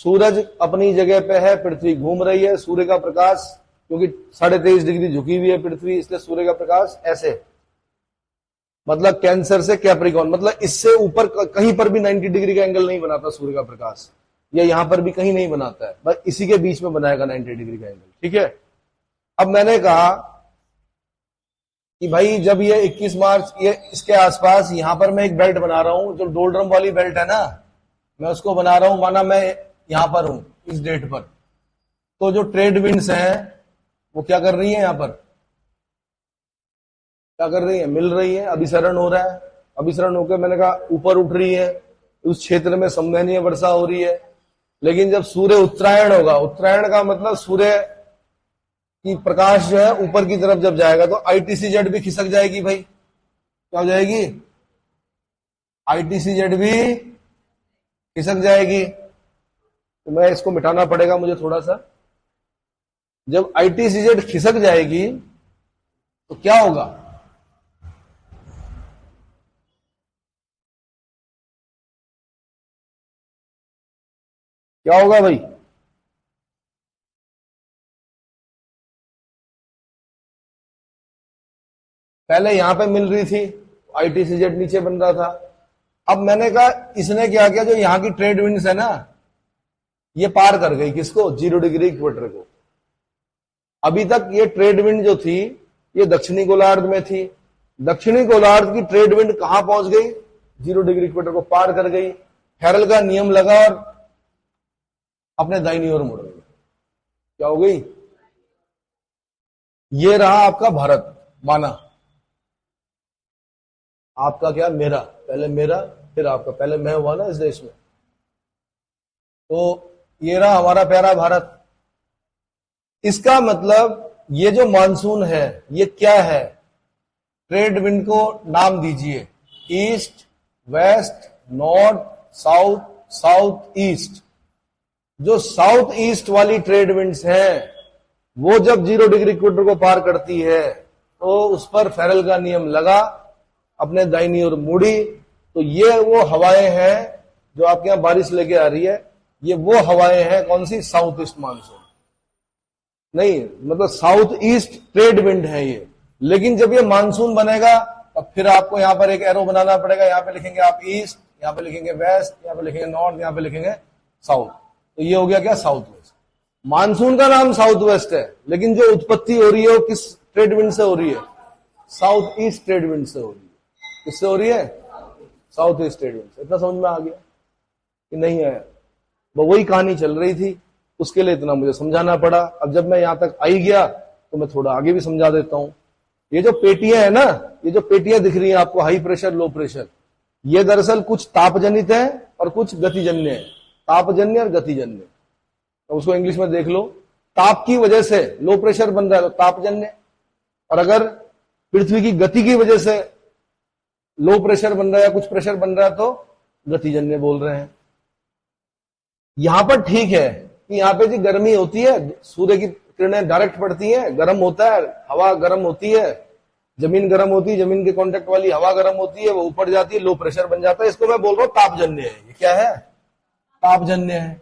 सूरज अपनी जगह पे है, पृथ्वी घूम रही है, सूर्य का प्रकाश, क्योंकि 23.5 डिग्री झुकी हुई है पृथ्वी, इसलिए सूर्य का प्रकाश ऐसे, मतलब कैंसर से कैप्रिकॉर्न, मतलब इससे ऊपर कहीं पर भी 90 डिग्री का एंगल नहीं बनाता सूर्य का प्रकाश, या यहां पर भी कहीं नहीं बनाता है, बस इसी के बीच में बनाएगा 90 डिग्री का एंगल, ठीक है। अब मैंने कहा कि भाई जब ये 21 मार्च, ये इसके आसपास यहां पर मैं एक बेल्ट बना रहा हूं, जो डोल्ड्रम वाली बेल्ट है ना, मैं उसको बना रहा हूं, माना मैं यहां पर हूं इस डेट पर, तो जो ट्रेड विंड्स हैं वो क्या कर रही है, यहां पर क्या कर रही है, मिल रही है, अभिसरण हो रहा है, अभिसरण होकर मैंने कहा ऊपर उठ रही है, उस क्षेत्र में संवहनीय वर्षा हो रही है। लेकिन जब सूर्य उत्तरायण होगा, उत्तरायण का मतलब सूर्य की प्रकाश जो है ऊपर की तरफ जब जाएगा तो आईटीसीजेड भी खिसक जाएगी भाई, क्या हो जाएगी, आईटीसीजेड भी खिसक जाएगी। तो मैं इसको मिटाना पड़ेगा मुझे थोड़ा सा। जब आईटीसीजेड खिसक जाएगी तो क्या होगा, क्या होगा भाई, पहले यहां पे मिल रही थी, आईटीसीजेड नीचे बन रहा था। अब मैंने कहा इसने क्या किया, जो यहां की ट्रेड विंड्स है ना, ये पार कर गई किसको, 0 डिग्री इक्वेटर को। अभी तक ये ट्रेड विंड जो थी ये दक्षिणी गोलार्ध में थी, दक्षिणी गोलार्ध की ट्रेड विंड कहां पहुंच गई, 0 डिग्री इक्वेटर को पार कर गई, हेरल का नियम लगा और अपने दाहिनी ओर मुड़ गई। क्या हो गई, ये रहा आपका भारत, माना आपका क्या, मेरा, पहले मेरा फिर आपका, पहले मैं हुआ ना इस देश में, तो ये रहा हमारा प्यारा भारत। इसका मतलब ये जो मानसून है ये क्या है, ट्रेड विंड को नाम दीजिए, east, west, north, south, south east. जो साउथ ईस्ट वाली ट्रेड विंड्स हैं वो जब 0 डिग्री इक्वेटर को पार करती है तो उस पर फेरल का नियम लगा, अपने दाहिनी ओर मुड़ी। तो ये वो हवाएं हैं जो आपके यहां बारिश लेके आ रही है, ये वो हवाएं हैं कौन सी, साउथ ईस्ट मानसून। नहीं मतलब साउथ ईस्ट ट्रेड विंड है ये। लेकिन जब ये मानसून बनेगा तब फिर आपको यहां पर एक एरो बनाना पड़ेगा, यहां पे लिखेंगे आप ईस्ट, यहां पे लिखेंगे वेस्ट, यहां पे लिखेंगे नॉर्थ, यहां पे लिखेंगे साउथ। तो ये हो गया क्या, साउथ वेस्ट। मानसून का नाम साउथ वेस्ट है, लेकिन जो उत्पत्ति हो रही है वो किस ट्रेड विंड से हो रही है, साउथ ईस्ट ट्रेड विंड से हो रही है। किससे हो रही है, साउथ ईस्ट ट्रेड विंड से। इतना समझ में आ गया कि नहीं आया? वही कहानी चल रही थी, उसके लिए इतना मुझे समझाना पड़ा। अब जब मैं यहां तक आई गया तो मैं थोड़ा आगे भी समझा देता हूं। ये जो पेटियां है ना, ये जो पेटियां दिख रही हैं आपको, हाई प्रेशर लो प्रेशर, ये दरअसल कुछ तापजनित है और कुछ गतिजन्य है। तापजन्य और गतिजन्य, तो उसको इंग्लिश में देख लो। ताप की वजह से लो प्रेशर बन रहा है तो तापजन्य, और अगर पृथ्वी की गति की वजह से लो प्रेशर बन रहा है या कुछ प्रेशर बन रहा है तो गतिजन्य बोल रहे हैं। यहां पर ठीक है कि यहां पे जी गर्मी होती है, सूर्य की किरणें डायरेक्ट पड़ती हैं, गर्म होता है, हवा गर्म होती है, जमीन गर्म होती है, जमीन के कांटेक्ट वाली हवा गर्म होती है, वो ऊपर जाती है, लो प्रेशर बन जाता है। इसको मैं बोल रहा हूं तापजन्य है। ये क्या है, तापजन्य है।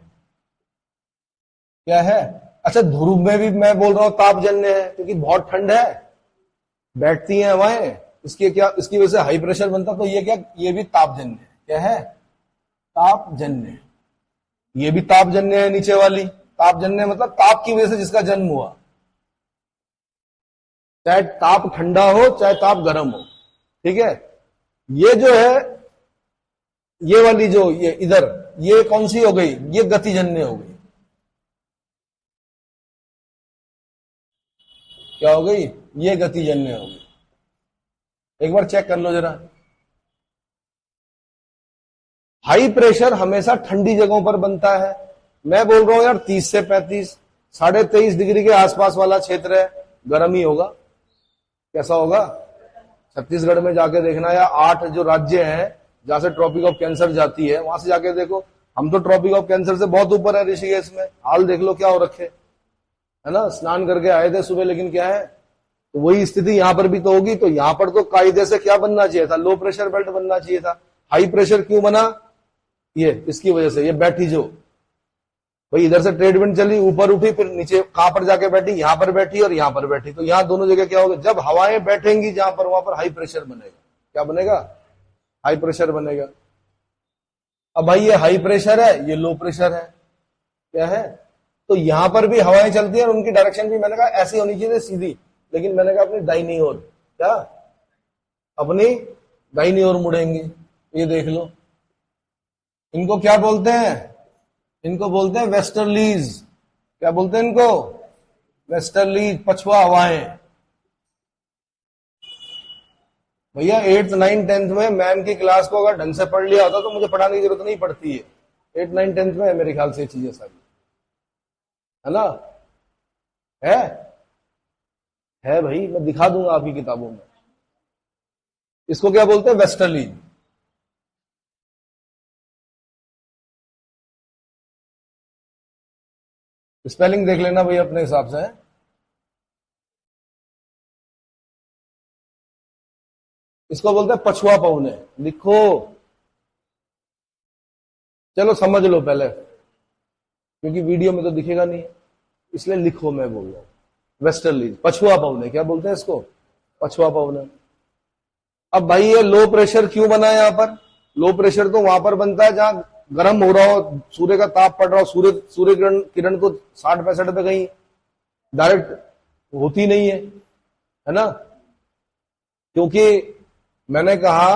क्या है, अच्छा ध्रुव में भी मैं बोल रहा हूं तापजन्य है, क्योंकि बहुत ठंड है, बैठती हैं हवाएं, इसकी क्या, इसकी वजह से हाई प्रेशर बनता। तो ये क्या, ये भी तापजन्य है। क्या है, तापजन्य। ये भी तापजन्य है नीचे वाली। तापजन्य मतलब ताप की वजह से जिसका जन्म हुआ, चाहे ताप ठंडा हो चाहे ताप गर्म हो, ठीक है। ये जो है, ये वाली जो ये इधर, ये कौन सी हो गई, ये गतिजन्य हो गई। क्या हो गई, ये गतिजन्य हो गई। एक बार चेक कर लो जरा। हाई प्रेशर हमेशा ठंडी जगहों पर बनता है। मैं बोल रहा हूं यार 30 से 35, 23.5 डिग्री के आसपास वाला क्षेत्र है, गर्म ही होगा। कैसा होगा, छत्तीसगढ़ में जाके देखना, या 8 जो राज्य हैं जहां से ट्रॉपिक ऑफ कैंसर जाती है, वहां से जाके देखो। हम तो ट्रॉपिक ऑफ कैंसर से बहुत ऊपर है ऋषिकेश में, हाल देख लो क्या हो रखे है ना। स्नान करके आए थे सुबह, लेकिन क्या है, तो वही स्थिति यहां पर भी तो होगी। तो यहां पर तो कायदे से क्या बनना चाहिए था, लो प्रेशर बेल्ट बनना चाहिए था। हाई प्रेशर क्यों बना, ये इसकी वजह से। ये बैठी जो भाई, इधर से ट्रेड विंड चली, ऊपर उठी, फिर नीचे कहां पर जाके बैठी, यहां पर बैठी और यहां पर बैठी। तो यहां दोनों जगह क्या होगा, जब हवाएं बैठेंगी जहां पर, वहां पर हाई प्रेशर बनेगा। क्या बनेगा, हाई प्रेशर बनेगा। अब भाई ये हाई प्रेशर है, ये लो प्रेशर है, क्या है। तो यहां पर भी हवाएं चलती हैं और उनकी डायरेक्शन भी मैंने कहा ऐसी होनी चाहिए सीधी, लेकिन मैंने कहा अपनी दाहिनी ओर, क्या अपनी दाहिनी ओर मुड़ेंगे। ये देख लो, इनको क्या बोलते हैं, इनको बोलते हैं वेस्टर्लीज। क्या बोलते हैं इनको, वेस्टर्लीज, पछुआ हवाएं। भैया 8th 9th 10th में मैम की क्लास को अगर ढंग से पढ़ लिया होता तो मुझे पढ़ाने की जरूरत नहीं पड़ती है। 8th 9th 10th में है मेरे ख्याल से ये चीजें सारी, है ना। है भाई, मैं दिखा दूंगा आपकी किताबों में। इसको क्या बोलते हैं, वेस्टर्लीज। स्पेलिंग देख लेना भाई अपने हिसाब से। इसको बोलते हैं पछुआ पवने, लिखो। चलो समझ लो पहले, क्योंकि वीडियो में तो दिखेगा नहीं, इसलिए लिखो। मैं बोल रहा हूं वेस्टर्लीज, पछुआ पवने। क्या बोलते हैं इसको, पछुआ पवने। अब भाई ये लो प्रेशर क्यों बना है यहां पर, लो प्रेशर तो वहां पर बनता है जहां गर्म हो रहा हो, सूर्य का ताप पड़ रहा हो, सूर्य किरण तो 60-65 पे कहीं डायरेक्ट होती नहीं है ना। क्योंकि मैंने कहा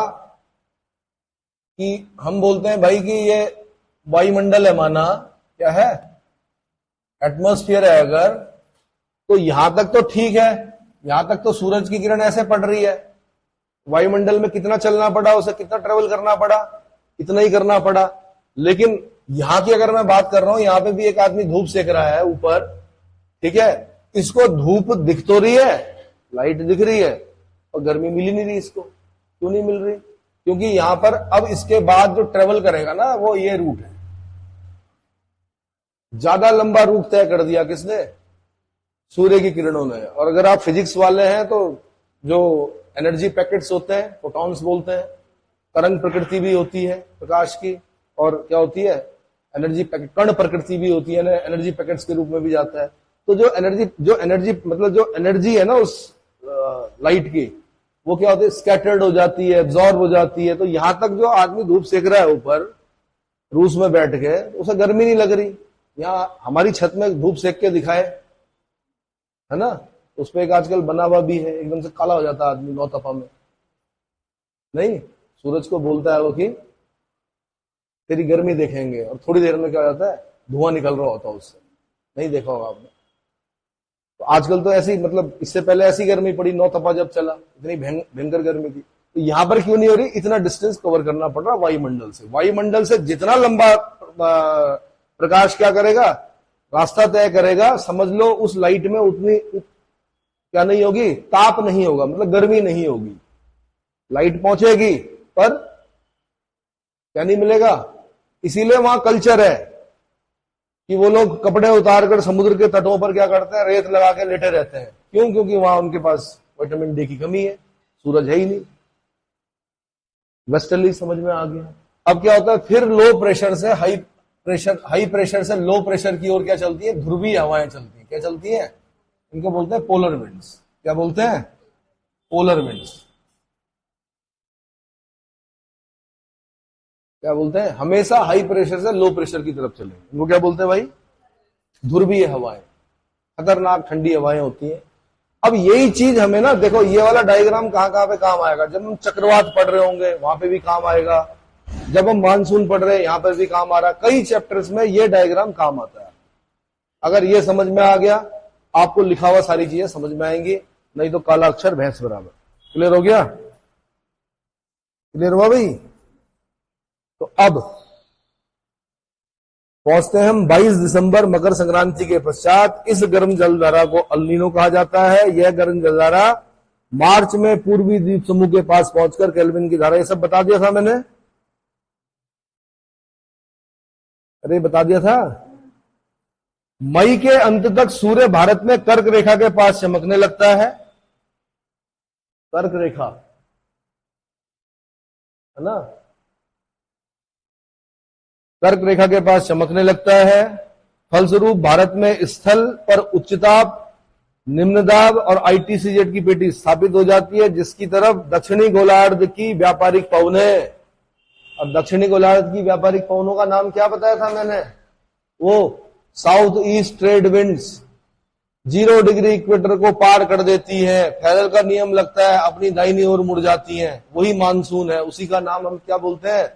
कि हम बोलते हैं भाई कि ये वायुमंडल है माना, क्या है, एटमॉस्फेयर है अगर, तो यहां तक तो ठीक है, यहां तक तो सूरज की किरण ऐसे पड़ रही है। वायुमंडल में कितना चलना पड़ा, उसे कितना ट्रेवल करना पड़ा, इतना ही करना पड़ा। लेकिन यहां की अगर मैं बात कर रहा हूं, यहां पे भी एक आदमी धूप सेक रहा है ऊपर, ठीक है, इसको धूप दिख तो रही है, लाइट दिख रही है, और गर्मी मिल ही नहीं रही इसको। क्यों नहीं मिल रही, क्योंकि यहां पर अब इसके बाद जो ट्रेवल करेगा ना, वो ये रूट है, ज्यादा लंबा रूट तय कर दिया किसने? सूर्य की किरणों ने। और अगर आप फिजिक्स वाले हैं तो जो एनर्जी पैकेट्स होते हैं, फोटॉन्स बोलते हैं, तरंग प्रकृति भी होती है प्रकाश की, और क्या होती है? एनर्जी पैकेट, कण प्रकृति भी होती है ना, एनर्जी पैकेट्स के रूप में भी जाता है। तो जो एनर्जी मतलब जो एनर्जी है ना उस लाइट की, वो क्या होती है? स्कैटर्ड हो जाती है, एब्जॉर्ब हो जाती है। तो यहां तक जो आदमी धूप सेक रहा है ऊपर रूस में बैठ के, उसे गर्मी नहीं लग रही। यहां हमारी छत में धूप सेक के दिखाए, है ना, उस पर एक आजकल बना हुआ भी है, एकदम से काला हो जाता है आदमी नौतपा में। नहीं, सूरज को बोलता है वो कि तेरी गर्मी देखेंगे, और थोड़ी देर में क्या हो जाता है? धुआं निकल रहा होता है उससे। नहीं देखा होगा आपने। तो आजकल तो ऐसी, मतलब इससे पहले ऐसी गर्मी पड़ी नौतपा जब चला, इतनी भयंकर गर्मी थी। तो यहां पर क्यों नहीं हो रही? इतना डिस्टेंस कवर करना पड़ रहा वायुमंडल से। वायुमंडल से जितना लंबा प्रकाश क्या करेगा? रास्ता तय करेगा। समझ लो उस लाइट में उतनी क्या नहीं होगी? ताप नहीं होगा, मतलब गर्मी नहीं होगी। लाइट पहुंचेगी पर क्या नहीं मिलेगा। इसीलिए वहां कल्चर है कि वो लोग कपड़े उतार कर समुद्र के तटों पर क्या करते हैं? रेत लगा के लेटे रहते हैं। क्यों? क्योंकि वहां उनके पास विटामिन डी की कमी है, सूरज है ही नहीं। वेस्टर्ली समझ में आ गया। अब क्या होता है? फिर लो प्रेशर से हाई प्रेशर से लो प्रेशर की ओर क्या चलती है? ध्रुवीय हवाएं चलती हैं। क्या चलती हैं? इनको बोलते हैं पोलर विंड्स। क्या बोलते हैं? Polar winds. क्या बोलते हैं? हमेशा हाई प्रेशर से लो प्रेशर की तरफ चलेंगे। इनको क्या बोलते हैं भाई? ध्रुवीय हवाएं। खतरनाक ठंडी हवाएं होती हैं। अब यही चीज हमें ना, देखो ये वाला डायग्राम कहां कहां पे काम आएगा? जब हम चक्रवात पढ़ रहे होंगे वहां पे भी काम आएगा, जब हम मानसून पढ़ रहे हैं यहां पर भी काम आ रहा है। कई चैप्टर्स में ये डायग्राम काम आता है। अगर ये समझ में आ गया, आपको लिखा हुआ सारी चीजें समझ में आएंगी, नहीं तो काला अक्षर भैंस बराबर। क्लियर हो गया? क्लियर हुआ भाई? तो अब पहुंचते हैं हम 22 दिसंबर मकर संक्रांति के पश्चात। इस गर्म जलधारा को अल नीनो कहा जाता है। यह गर्म जलधारा मार्च में पूर्वी द्वीप समूह के पास पहुंचकर केल्विन की धारा, ये सब बता दिया था मैंने। अरे बता दिया था। मई के अंत तक सूर्य भारत में कर्क रेखा के पास चमकने लगता है। कर्क रेखा है ना, कर्क रेखा के पास चमकने लगता है। फलस्वरूप भारत में स्थल पर उच्च ताप, निम्न दाब और आईटीसीजेड की पेटी स्थापित हो जाती है, जिसकी तरफ दक्षिणी गोलार्ध की व्यापारिक पवनें। और दक्षिणी गोलार्ध की व्यापारिक पवनों का नाम क्या बताया था मैंने? वो south east trade winds 0 degree equator को पार कर देती है, फैरल का नियम लगता है, अपनी दाहिनी ओर मुड़ जाती हैं। वही मानसून है। उसी का नाम हम क्या बोलते हैं?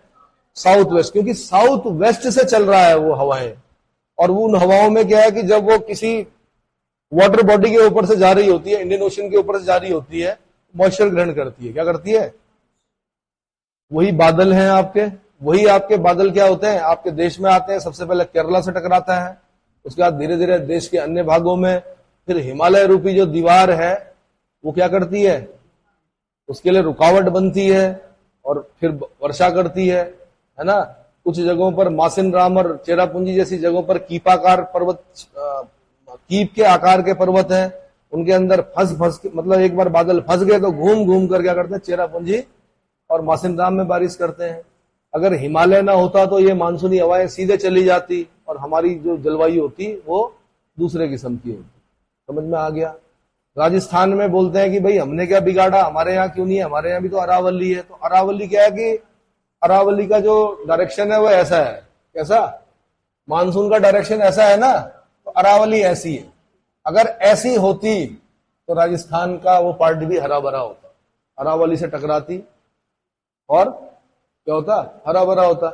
South west. क्योंकि साउथ वेस्ट से चल रहा है वो हवाएं। और वो उन हवाओं में क्या है कि जब वो किसी वाटर बॉडी के ऊपर से जा रही होती है, इंडियन ओशन के ऊपर से जा रही होती है, मॉइस्चर ग्रहण करती है। क्या करती है? वही बादल हैं आपके। वही आपके बादल क्या होते हैं? आपके देश में आते हैं, सबसे पहले केरला से टकराता है, उसके बाद धीरे धीरे देश के अन्य भागों में, फिर हिमालय रूपी जो दीवार है वो क्या करती है? उसके लिए रुकावट बनती है और फिर वर्षा करती है ना। कुछ जगहों पर मासिन राम और चेरापूंजी जैसी जगहों पर कीपाकार पर्वत, कीप के आकार के पर्वत हैं, उनके अंदर फंस मतलब एक बार बादल फंस गए तो घूम घूम कर क्या करते हैं? चेरापूंजी और मासिन राम में बारिश करते हैं। अगर हिमालय ना होता तो ये मानसूनी हवाएं सीधे चली जाती और हमारी जो जलवायु होती वो दूसरे किस्म की होती। समझ में आ गया? राजस्थान में बोलते हैं कि भाई हमने क्या बिगाड़ा, हमारे यहाँ क्यों नहीं है? हमारे यहाँ भी तो अरावली है। तो अरावली क्या है कि अरावली का जो डायरेक्शन है वो ऐसा है। कैसा? मानसून का डायरेक्शन ऐसा है ना, तो अरावली ऐसी है। अगर ऐसी होती तो राजस्थान का वो पार्ट भी हरा भरा होता, अरावली से टकराती और क्या होता? हरा भरा होता।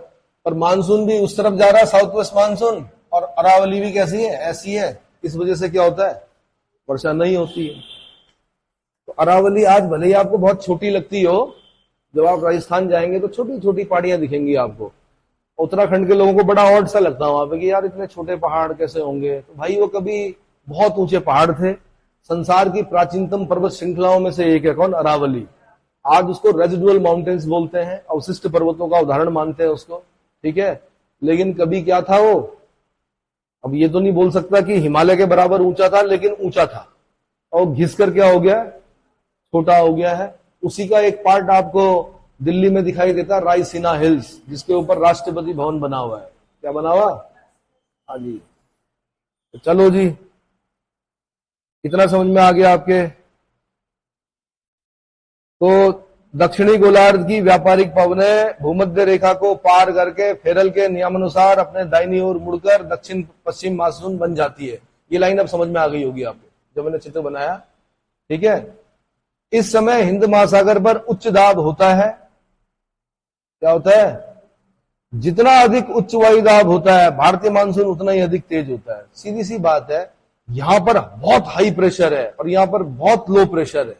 पर मानसून भी उस तरफ जा रहा है, साउथ वेस्ट मानसून, और अरावली भी कैसी है? ऐसी है। इस वजह से क्या होता है? वर्षा नहीं होती है। तो अरावली आज भले ही आपको बहुत छोटी लगती हो, जब आप राजस्थान जाएंगे तो छोटी छोटी पहाड़ियां दिखेंगी आपको। उत्तराखंड के लोगों को बड़ा ऑड सा लगता है वहां पे कि यार इतने छोटे पहाड़ कैसे होंगे। तो भाई वो कभी बहुत ऊंचे पहाड़ थे। संसार की प्राचीनतम पर्वत श्रृंखलाओं में से एक है। कौन? अरावली। आज उसको रेजिडुअल माउंटेन्स बोलते हैं, अवशिष्ट पर्वतों का उदाहरण मानते हैं उसको, ठीक है। लेकिन कभी क्या था? वो अब ये तो नहीं बोल सकता कि हिमालय के बराबर ऊंचा था, लेकिन ऊंचा था, और घिस कर क्या हो गया, छोटा हो गया है। उसी का एक पार्ट आपको दिल्ली में दिखाई देता है, रायसीना हिल्स, जिसके ऊपर राष्ट्रपति भवन बना हुआ है। क्या बना हुआ? हाँ जी। तो चलो जी, कितना समझ में आ गया आपके? तो दक्षिणी गोलार्ध की व्यापारिक पवनें भूमध्य रेखा को पार करके फेरल के नियमानुसार अपने दाहिनी ओर मुड़कर दक्षिण पश्चिम मानसून बन जाती है। ये लाइन अब समझ में आ गई होगी आपको जब मैंने चित्र बनाया, ठीक है। इस समय हिंद महासागर पर उच्च दाब होता है। क्या होता है? जितना अधिक उच्च वायु दाब होता है, भारतीय मानसून उतना ही अधिक तेज होता है। सीधी सी बात है, यहां पर बहुत हाई प्रेशर है और यहां पर बहुत लो प्रेशर है,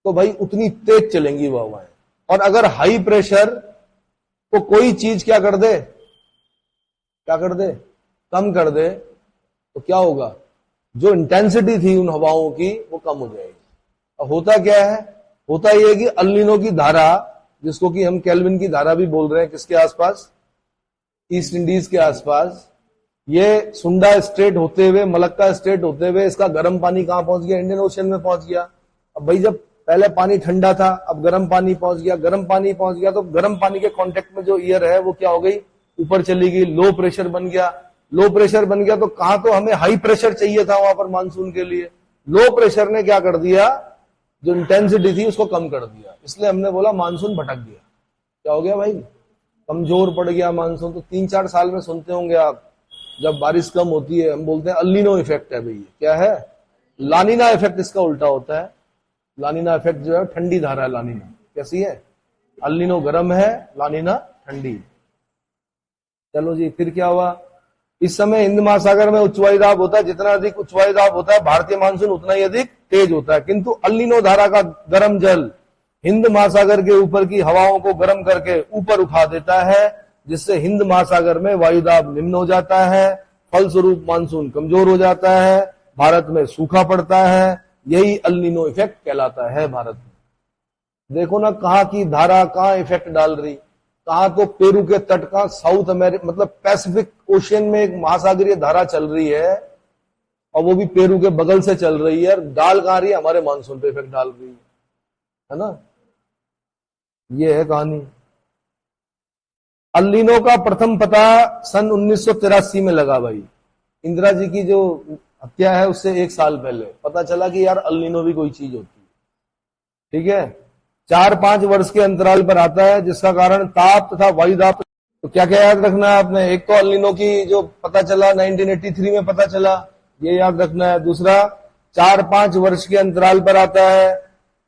तो भाई उतनी तेज चलेंगी वो हवाएं। और अगर हाई प्रेशर को कोई चीज क्या कर दे, कम कर दे, तो क्या होगा? जो इंटेंसिटी थी उन हवाओं की वो कम हो जाएगी। अब होता क्या है? होता यह है कि अल नीनो की धारा, जिसको कि हम केल्विन की धारा भी बोल रहे हैं, किसके आसपास? ईस्ट इंडीज के आसपास। ये सुंडा स्ट्रेट होते हुए, मलक्का स्ट्रेट होते हुए, इसका गर्म पानी कहां पहुंच गया? इंडियन ओशन में पहुंच गया। अब भाई जब पहले पानी ठंडा था, अब गर्म पानी पहुंच गया, गर्म पानी पहुंच गया, तो गर्म पानी के कांटेक्ट में जो एयर है वो क्या हो गई? ऊपर चली गई, लो प्रेशर बन गया। लो प्रेशर बन गया तो कहां, तो हमें हाई प्रेशर चाहिए था वहां पर मानसून के लिए। लो प्रेशर ने क्या कर दिया? जो इंटेंसिटी थी उसको कम कर दिया। इसलिए हमने बोला मानसून भटक गया। क्या हो गया भाई? कमजोर पड़ गया मानसून। तो 3-4 साल में सुनते होंगे आप, जब बारिश कम होती है हम बोलते हैं अल नीनो इफेक्ट है। भैया क्या है? लानिना इफेक्ट इसका उल्टा होता है। लानिना इफेक्ट जो है ठंडी धारा है। लानिना कैसी है? अल नीनो गर्म है, लानिना ठंडी। चलो जी, फिर क्या हुआ? इस समय हिंद महासागर में उच्च वायु दाब होता है। जितना अधिक उच्च वायु दाब होता है, भारतीय मानसून उतना ही अधिक तेज होता है। किंतु अल नीनो धारा का गर्म जल हिंद महासागर के ऊपर की हवाओं को गर्म करके ऊपर उठा देता है, जिससे हिंद महासागर में वायु दाब निम्न हो जाता है। फलस्वरूप मानसून कमजोर हो जाता है, भारत में सूखा पड़ता है। यही अल नीनो इफेक्ट कहलाता है भारत में। देखो ना, कहां की धारा कहां इफेक्ट डाल रही। कहां तो पेरू के तट का, साउथ अमेरिका मतलब पैसिफिक ओशियन में एक महासागरीय धारा चल रही है, और वो भी पेरू के बगल से चल रही है, और डाल कहां रही है? हमारे मानसून पे इफेक्ट डाल रही है ना। ये है कहानी। अल नीनो का प्रथम पता सन 1983 में लगा भाई। इंदिरा जी की जो हत्या है उससे 1 साल पहले पता चला कि यार अल नीनो भी कोई चीज होती है। ठीक है, 4-5 वर्ष के अंतराल पर आता है, जिसका कारण ताप तथा वायु दाब। तो क्या क्या याद रखना है आपने? एक तो अल नीनो की जो पता चला 1983 में पता चला, ये याद रखना है। दूसरा, 4-5 वर्ष के अंतराल पर आता है।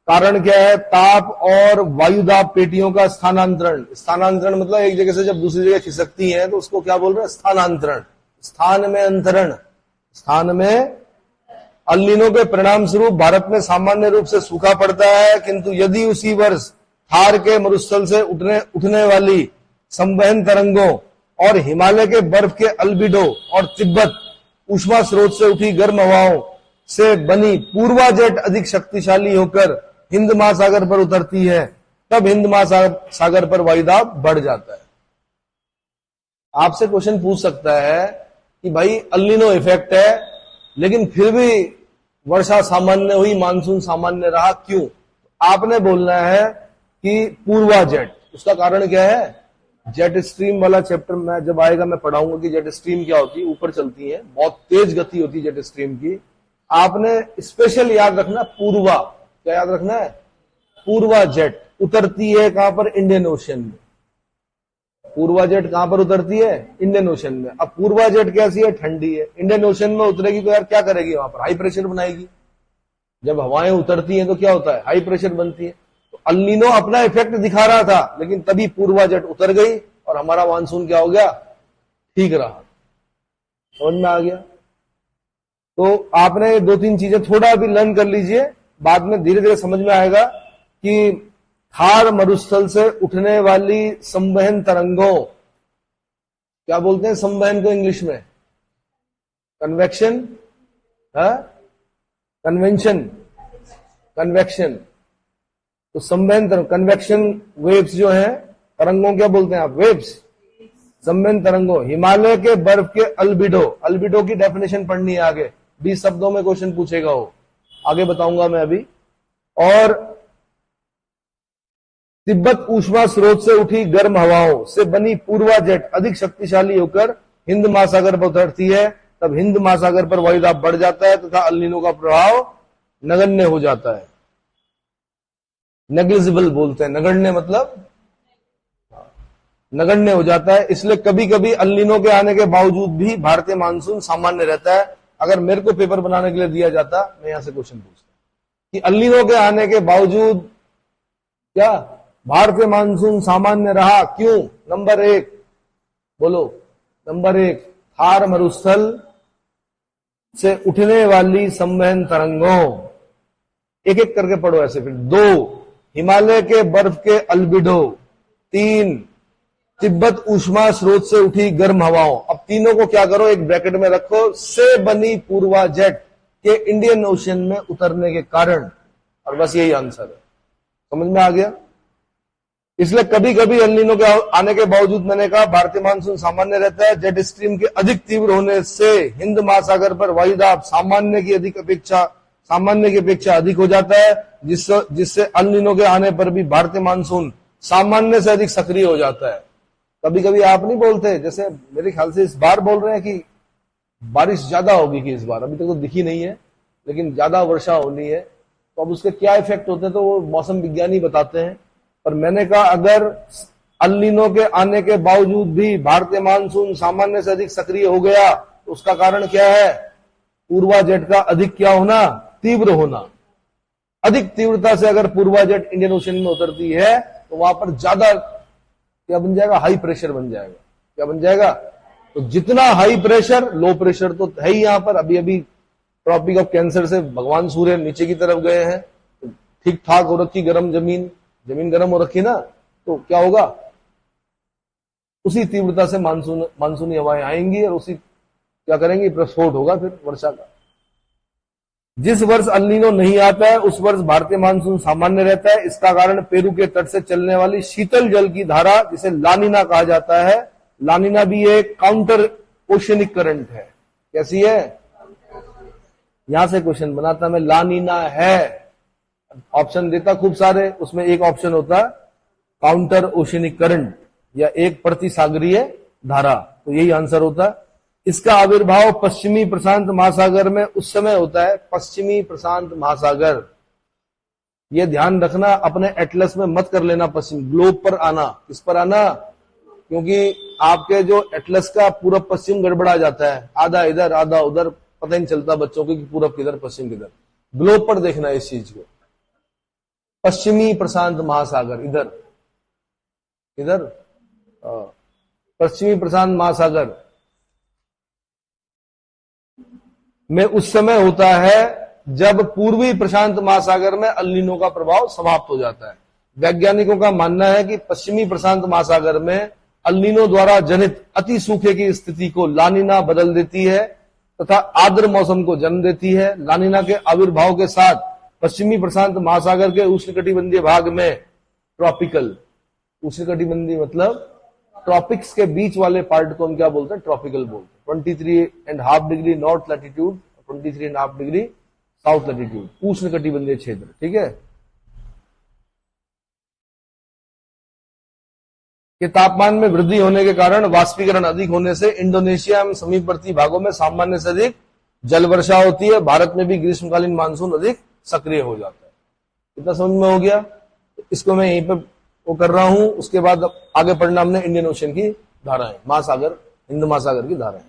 कारण क्या है? ताप और वायु दाब पेटियों का स्थानांतरण। स्थानांतरण मतलब एक जगह से जब दूसरी जगह खिसकती है तो उसको क्या बोल रहे हैं? स्थानांतरण। स्थान में अंतरण। स्थान में अल नीनो के परिणाम स्वरूप भारत में सामान्य रूप से सूखा पड़ता है, किंतु यदि उसी वर्ष थार के मरुस्थल से उठने वाली संवहन तरंगों और हिमालय के बर्फ के अल्बिडो और तिब्बत ऊष्मा स्रोत से उठी गर्म हवाओं से बनी पूर्वा जेट अधिक शक्तिशाली होकर हिंद महासागर पर उतरती है, तब हिंद महासागर पर वायुदाब बढ़ जाता है। आपसे क्वेश्चन पूछ सकता है कि भाई अल नीनो इफेक्ट है, लेकिन फिर भी वर्षा सामान्य हुई, मानसून सामान्य रहा, क्यों? आपने बोलना है कि पूर्वा जेट। उसका कारण क्या है? जेट स्ट्रीम वाला चैप्टर में जब आएगा मैं पढ़ाऊंगा कि जेट स्ट्रीम क्या होती है। ऊपर चलती है, बहुत तेज गति होती है जेट स्ट्रीम की। आपने स्पेशल याद रखना पूर्वा। क्या याद रखना है? पूर्वा जेट उतरती है कहां पर? इंडियन ओशन में। पूर्वा जेट कहां पर उतरती है? इंडियन ओशन में। अब पूर्वा जेट कैसी है? ठंडी है। इंडियन ओशन में उतरेगी तो यार क्या करेगी? वहां पर हाई प्रेशर बनाएगी। जब हवाएं उतरती हैं तो क्या होता है? हाई प्रेशर बनती है। तो अल नीनो अपना इफेक्ट दिखा रहा था, लेकिन तभी पूर्वा जेट उतर गई और हमारा मानसून क्या हो गया? ठीक रहा। समझ में आ गया? तो आपने 2-3 चीजें थोड़ा भी लर्न कर लीजिए, बाद में धीरे धीरे समझ में आएगा कि थार मरुस्थल से उठने वाली संवहन तरंगों, क्या बोलते हैं संवहन को इंग्लिश में? Convection, convention, convection. तो संवहन तरंग, कन्वेक्शन वेव्स जो है, तरंगों क्या बोलते हैं आप? वेव्स। संवहन तरंगों, हिमालय के बर्फ के अल्बिडो, अल्बिडो की डेफिनेशन पढ़नी है आगे, 20 शब्दों में क्वेश्चन पूछेगा वो, आगे बताऊंगा मैं अभी। और तिब्बत ऊष्मा स्रोत से उठी गर्म हवाओं से बनी पूर्वा जेट अधिक शक्तिशाली होकर हिंद महासागर पर उतरती है, तब हिंद महासागर पर वायुदाब बढ़ जाता है तथा अल नीनो का प्रभाव नगण्य हो जाता है। नेग्लिजिबल बोलते हैं, नगण्य मतलब नगण्य हो जाता है। इसलिए कभी कभी अल नीनो के आने के बावजूद भी भारतीय मानसून सामान्य रहता है। अगर मेरे को पेपर बनाने के लिए दिया जाता, मैं यहां से क्वेश्चन पूछता कि अल नीनो के आने के बावजूद क्या भारतीय मानसून सामान्य रहा, क्यों? नंबर 1 बोलो, नंबर 1 थार मरुस्थल से उठने वाली संवहन तरंगों, एक एक करके पढ़ो ऐसे। फिर 2 हिमालय के बर्फ के अल्बिडो, 3 तिब्बत ऊष्मा स्रोत से उठी गर्म हवाओं। अब तीनों को क्या करो, एक ब्रैकेट में रखो, से बनी पूर्वा जेट के इंडियन ओशन में उतरने के कारण, और बस यही आंसर है। समझ में आ गया? इसलिए कभी कभी अल नीनो के आने के बावजूद मैंने कहा भारतीय मानसून सामान्य रहता है। जेट स्ट्रीम के अधिक तीव्र होने से हिंद महासागर पर वायुदाब सामान्य की अपेक्षा अधिक हो जाता है, जिससे अल नीनो के आने पर भी भारतीय मानसून सामान्य से अधिक सक्रिय हो जाता है। कभी कभी आप नहीं बोलते, जैसे मेरे ख्याल से इस बार बोल रहे हैं कि बारिश ज्यादा होगी, कि इस बार अभी तक तो दिखी नहीं है लेकिन ज्यादा वर्षा होनी है, तो अब उसके क्या इफेक्ट होते हैं तो वो मौसम विज्ञानी बताते हैं। पर मैंने कहा अगर अल नीनो के आने के बावजूद भी भारतीय मानसून सामान्य से अधिक सक्रिय हो गया तो उसका कारण क्या है? पूर्वा जेट का अधिक क्या होना? तीव्र होना। अधिक तीव्रता से अगर पूर्वा जेट इंडियन ओशन में उतरती है तो वहां पर ज्यादा क्या बन जाएगा? हाई प्रेशर बन जाएगा। क्या बन जाएगा? तो जितना हाई प्रेशर, लो प्रेशर तो है ही यहां पर। अभी अभी ट्रॉपिक ऑफ कैंसर से भगवान सूर्य नीचे की तरफ गए हैं, तो ठीक ठाक हो रखी गर्म जमीन गर्म हो रखी ना, तो क्या होगा? उसी तीव्रता से मानसूनी हवाएं आएंगी और उसी क्या करेंगी? प्रस्फोट होगा फिर वर्षा का। जिस वर्ष अल नीनो नहीं आता है उस वर्ष भारतीय मानसून सामान्य रहता है। इसका कारण पेरू के तट से चलने वाली शीतल जल की धारा, जिसे लानिना कहा जाता है। लानिना भी एक काउंटर ओशनिक करंट है। कैसी है? यहां से क्वेश्चन बनाता मैं, लानिना है, ऑप्शन देता खूब सारे, उसमें एक ऑप्शन होता काउंटर ओशनिक करंट या एक प्रतिसागरीय धारा, तो यही आंसर होता। इसका आविर्भाव पश्चिमी प्रशांत महासागर में उस समय होता है। पश्चिमी प्रशांत महासागर, यह ध्यान रखना, अपने एटलस में मत कर लेना पश्चिम, ग्लोब पर आना। किस पर आना? क्योंकि आपके जो एटलस का पूरब पश्चिम गड़बड़ा जाता है, आधा इधर आधा उधर, पता ही नहीं चलता बच्चों को कि पूरब किधर पश्चिम किधर। ग्लोब पर देखना इस चीज को। पश्चिमी प्रशांत महासागर इधर पश्चिमी प्रशांत महासागर में उस समय होता है जब पूर्वी प्रशांत महासागर में अल नीनो का प्रभाव समाप्त हो जाता है। वैज्ञानिकों का मानना है कि पश्चिमी प्रशांत महासागर में अल नीनो द्वारा जनित अति सूखे की स्थिति को लानिना बदल देती है तथा आर्द्र मौसम को जन्म देती है। लानिना के आविर्भाव के साथ पश्चिमी प्रशांत महासागर के उष्णकटिबंधीय भाग में ट्रॉपिकल, उष्णकटिबंधीय मतलब ट्रॉपिक्स के बीच वाले पार्ट को हम क्या बोलते हैं? ट्रॉपिकल बोलते हैं। 23.5 degree north latitude, 23.5 degree south latitude, उष्णकटिबंधीय क्षेत्र। ठीक है, के तापमान में वृद्धि होने के कारण वाष्पीकरण अधिक होने से इंडोनेशिया एवं समीपवर्ती भागों में सामान्य से अधिक जल वर्षा होती है। भारत में भी ग्रीष्मकालीन मानसून अधिक सक्रिय हो जाता है। कितना समझ में हो गया? इसको मैं यहीं पर वो कर रहा हूं। उसके बाद आगे पढ़ना हमने इंडियन ओशन की धाराएं, महासागर, हिंद महासागर की धाराएं।